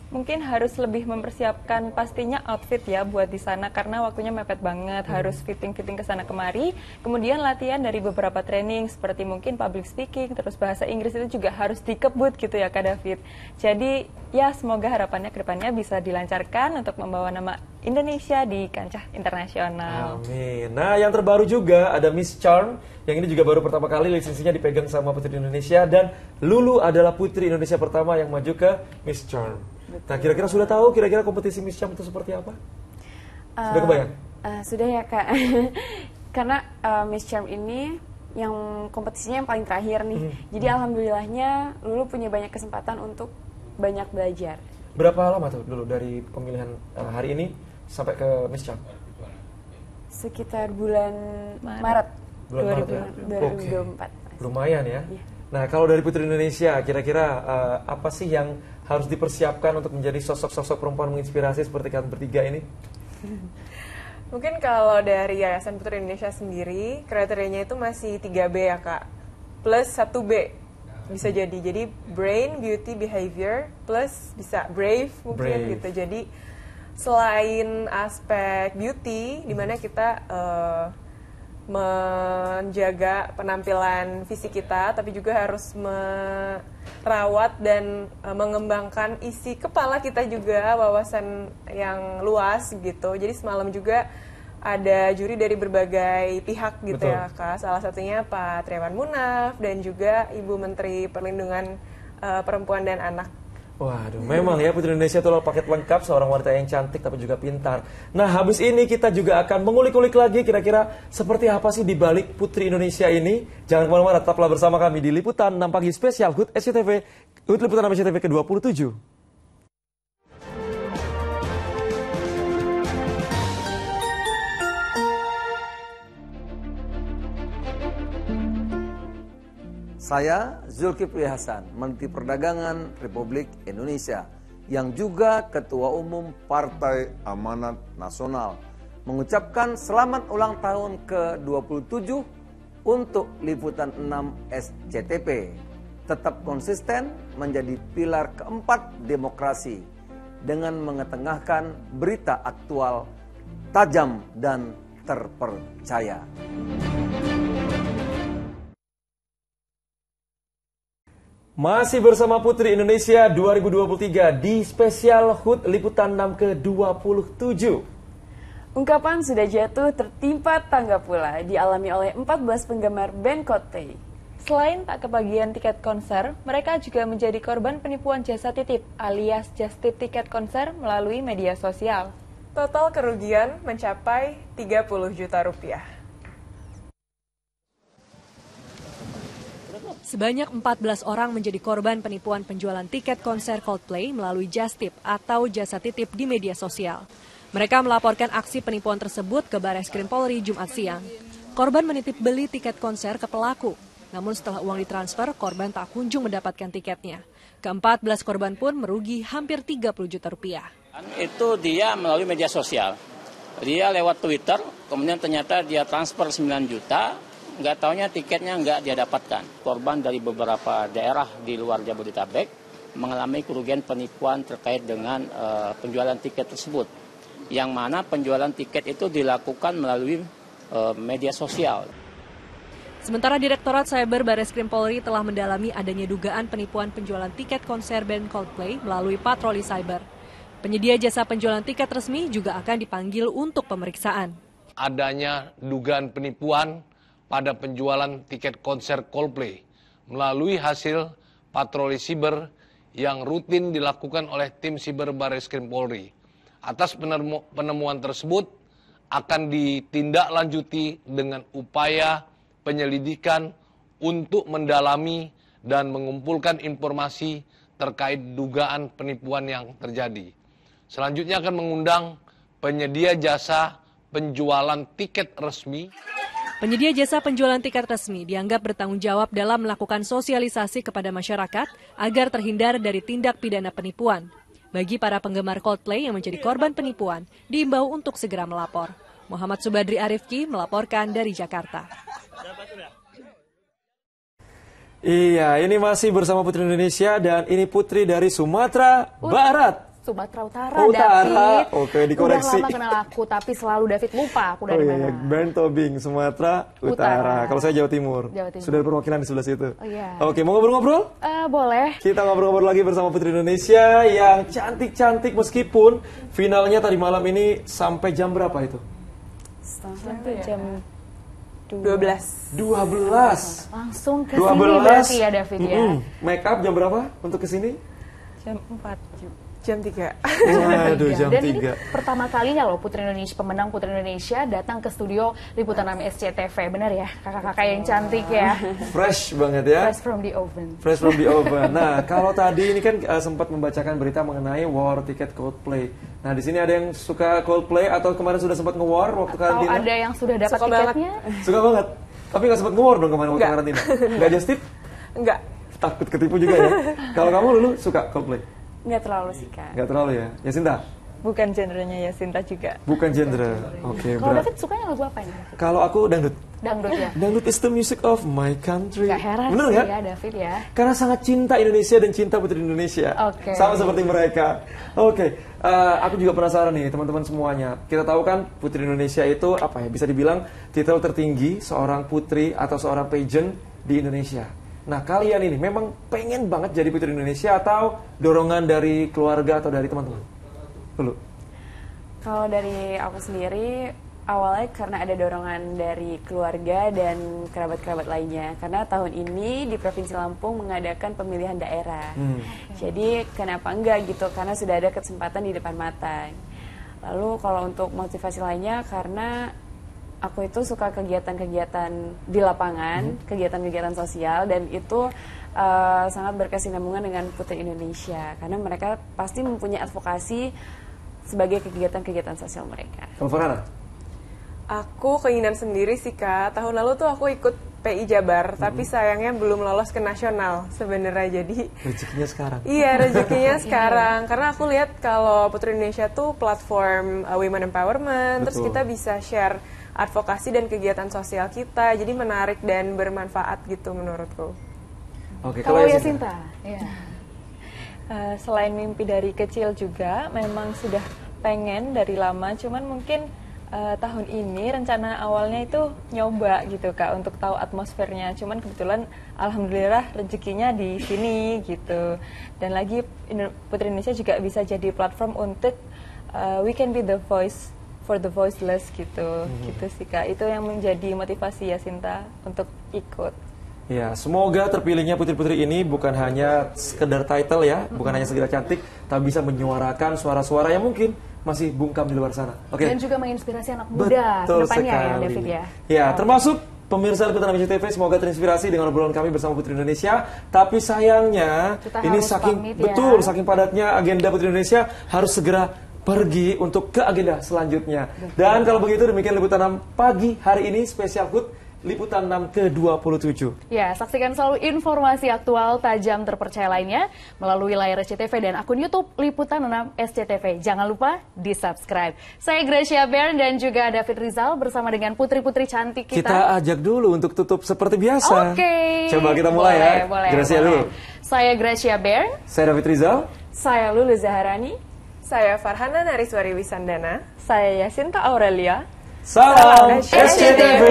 Mungkin harus lebih mempersiapkan pastinya outfit ya buat di sana karena waktunya mepet banget, harus fitting-fitting ke sana kemari. Kemudian latihan dari beberapa training seperti mungkin public speaking, terus bahasa Inggris itu juga harus dikebut gitu ya Kak David. Jadi ya semoga harapannya ke depannya bisa dilancarkan untuk membawa nama Indonesia di kancah internasional. Amin. Nah yang terbaru juga ada Miss Charm, yang ini juga baru pertama kali lisensinya dipegang sama Putri Indonesia, dan Lulu adalah Putri Indonesia pertama yang maju ke Miss Charm. Nah kira-kira sudah tahu kira-kira kompetisi Miss Charm itu seperti apa? Sudah kebayang? Sudah ya Kak. Karena Miss Charm ini yang kompetisinya yang paling terakhir nih. Jadi alhamdulillahnya Lulu punya banyak kesempatan untuk banyak belajar. Berapa lama tuh dulu dari pemilihan hari ini sampai ke Miss Charm? Sekitar bulan Maret 2024. Lumayan ya. Nah kalau dari Putri Indonesia kira-kira apa sih yang harus dipersiapkan untuk menjadi sosok-sosok perempuan menginspirasi seperti kalian bertiga ini? Mungkin kalau dari Yayasan Putri Indonesia sendiri, kriterianya itu masih 3B ya Kak, plus 1B bisa jadi. Jadi brain, beauty, behavior, plus bisa brave mungkin gitu. Jadi selain aspek beauty, dimana kita menjaga penampilan fisik kita, tapi juga harus merawat dan mengembangkan isi kepala kita juga, wawasan yang luas gitu. Jadi semalam juga ada juri dari berbagai pihak gitu. Betul. Ya Kak. Salah satunya Pak Triawan Munaf dan juga Ibu Menteri Perlindungan Perempuan dan Anak. Waduh, memang ya Putri Indonesia itu paket lengkap, seorang wanita yang cantik tapi juga pintar. Nah, habis ini kita juga akan mengulik-ulik lagi kira-kira seperti apa sih di balik Putri Indonesia ini. Jangan kemana-mana, tetaplah bersama kami di Liputan 6 Pagi Spesial HUT SCTV, HUT Liputan 6 SCTV ke-27. Saya Zulkifli Hasan, Menteri Perdagangan Republik Indonesia, yang juga Ketua Umum Partai Amanat Nasional, mengucapkan selamat ulang tahun ke-27 untuk Liputan 6 SCTV. Tetap konsisten menjadi pilar keempat demokrasi dengan mengetengahkan berita aktual, tajam dan terpercaya. Masih bersama Putri Indonesia 2023 di spesial HUT Liputan 6 ke-27. Ungkapan sudah jatuh tertimpa tangga pula dialami oleh 14 penggemar band Coldplay. Selain tak kebagian tiket konser, mereka juga menjadi korban penipuan jasa titip alias just tip tiket konser melalui media sosial. Total kerugian mencapai 30 juta rupiah. Sebanyak 14 orang menjadi korban penipuan penjualan tiket konser Coldplay melalui just tip atau jasa titip di media sosial. Mereka melaporkan aksi penipuan tersebut ke Barreskrim Polri Jumat siang. Korban menitip beli tiket konser ke pelaku, namun setelah uang ditransfer, korban tak kunjung mendapatkan tiketnya. Ke-14 korban pun merugi hampir 30 juta rupiah. Itu dia melalui media sosial. Dia lewat Twitter, kemudian ternyata dia transfer 9 juta, nggak taunya tiketnya nggak dia dapatkan. Korban dari beberapa daerah di luar Jabodetabek mengalami kerugian penipuan terkait dengan penjualan tiket tersebut. Yang mana penjualan tiket itu dilakukan melalui media sosial. Sementara Direktorat Cyber Barreskrim Polri telah mendalami adanya dugaan penipuan penjualan tiket konser band Coldplay melalui patroli cyber. Penyedia jasa penjualan tiket resmi juga akan dipanggil untuk pemeriksaan. Adanya dugaan penipuan pada penjualan tiket konser Coldplay melalui hasil patroli siber yang rutin dilakukan oleh tim siber Barreskrim Polri. Atas penemuan tersebut akan ditindaklanjuti dengan upaya penyelidikan untuk mendalami dan mengumpulkan informasi terkait dugaan penipuan yang terjadi. Selanjutnya akan mengundang penyedia jasa penjualan tiket resmi. Penyedia jasa penjualan tiket resmi dianggap bertanggung jawab dalam melakukan sosialisasi kepada masyarakat agar terhindar dari tindak pidana penipuan. Bagi para penggemar Coldplay yang menjadi korban penipuan, diimbau untuk segera melapor. Muhammad Subadri Arifki melaporkan dari Jakarta. Iya, ini masih bersama Putri Indonesia dan ini Putri dari Sumatera Barat. Sumatera Utara, David. Oke, dikoreksi. Udah lama kenal aku, tapi selalu David lupa aku dari mana. Brand Tobing, Sumatera Utara. Kalau saya Jawa Timur. Sudah ada perwakilan di sebelah situ. Oh, iya. Oke, mau ngobrol-ngobrol? Boleh. Kita ngobrol-ngobrol lagi bersama Putri Indonesia yang cantik-cantik meskipun finalnya tadi malam ini sampai jam berapa itu? Sampai jam 12. Langsung ke sini berarti ya David ya. Make up jam berapa untuk kesini? Jam 4. Jam 3. Waduh, jam 3. Dan ini pertama kalinya loh Putri Indonesia, pemenang Putri Indonesia datang ke studio Liputan 6 SCTV. Benar ya? Kakak-kakak yang cantik ya. Fresh banget ya. Fresh from the oven. Fresh from the oven. Nah, kalau tadi ini kan sempat membacakan berita mengenai war tiket Coldplay. Nah, di sini ada yang suka Coldplay atau kemarin sudah sempat nge-war waktu karantina? Atau ada yang sudah dapat tiketnya? Suka banget. Tapi nggak sempat nge-war dong kemarin waktu karantina? Nggak just tip? Enggak. Takut ketipu juga ya. Kalau kamu Lulu suka Coldplay? Nggak terlalu sih, Kak. Nggak terlalu ya? Ya Sinta? Bukan genrenya Yasinta juga. Bukan genre. Oke, Kalau David sukanya lagu apa ini? Kalau aku dangdut. Dangdut ya? Dangdut is the music of my country. Gak heran Bener sih gak? ya David ya. Karena sangat cinta Indonesia dan cinta putri Indonesia. Oke. Sama seperti mereka. Oke, aku juga penasaran nih teman-teman semuanya. Kita tahu kan putri Indonesia itu apa ya? Bisa dibilang titel tertinggi seorang putri atau seorang pageant di Indonesia. Nah, kalian ini memang pengen banget jadi putri Indonesia atau dorongan dari keluarga atau dari teman-teman? Dulu. Kalau dari aku sendiri, awalnya karena ada dorongan dari keluarga dan kerabat-kerabat lainnya. Karena tahun ini di Provinsi Lampung mengadakan pemilihan daerah. Jadi kenapa enggak gitu, karena sudah ada kesempatan di depan mata. Lalu kalau untuk motivasi lainnya, karena aku itu suka kegiatan-kegiatan di lapangan, kegiatan-kegiatan sosial, dan itu sangat berkesinambungan dengan Putri Indonesia. Karena mereka pasti mempunyai advokasi sebagai kegiatan-kegiatan sosial mereka. Kamu Farhana? Aku keinginan sendiri sih Kak. Tahun lalu tuh aku ikut PI Jabar, tapi sayangnya belum lolos ke nasional sebenarnya. Jadi rezekinya sekarang. Iya, rezekinya sekarang. Karena aku lihat kalau Putri Indonesia tuh platform women empowerment, terus kita bisa share advokasi dan kegiatan sosial kita. Jadi menarik dan bermanfaat gitu menurutku. Oke, kalau Yasinta? Ya. Selain mimpi dari kecil juga, memang sudah pengen dari lama, cuman mungkin tahun ini rencana awalnya itu nyoba gitu Kak, untuk tahu atmosfernya. Cuman kebetulan alhamdulillah rezekinya di sini gitu. Dan lagi Putri Indonesia juga bisa jadi platform untuk we can be the voice for the voiceless gitu. Gitu sih Kak. Itu yang menjadi motivasi Yasinta untuk ikut. Ya, semoga terpilihnya putri-putri ini bukan hanya sekedar title ya, bukan hanya sekedar cantik, tapi bisa menyuarakan suara-suara yang mungkin masih bungkam di luar sana. Oke. Dan juga menginspirasi anak muda ke depannya ya, David ya. Ya, termasuk pemirsa Liputan Indonesia TV, semoga terinspirasi dengan obrolan kami bersama Putri Indonesia. Tapi sayangnya kita ini saking saking padatnya agenda Putri Indonesia harus segera pergi untuk ke agenda selanjutnya. Dan kalau begitu demikian Liputan 6 pagi hari ini spesial HUT Liputan 6 ke-27. Ya, saksikan selalu informasi aktual tajam terpercaya lainnya melalui layar SCTV dan akun YouTube Liputan 6 SCTV. Jangan lupa di-subscribe. Saya Gracia Bern dan juga David Rizal bersama dengan putri-putri cantik kita. Kita ajak dulu untuk tutup seperti biasa. Oke. Coba kita mulai ya. Gracia dulu. Saya Gracia Bern. Saya David Rizal. Saya Lulu Zaharani. Saya Farhana Nariswari Wisandana. Saya Yasinta Aurelia. Salam SCTV.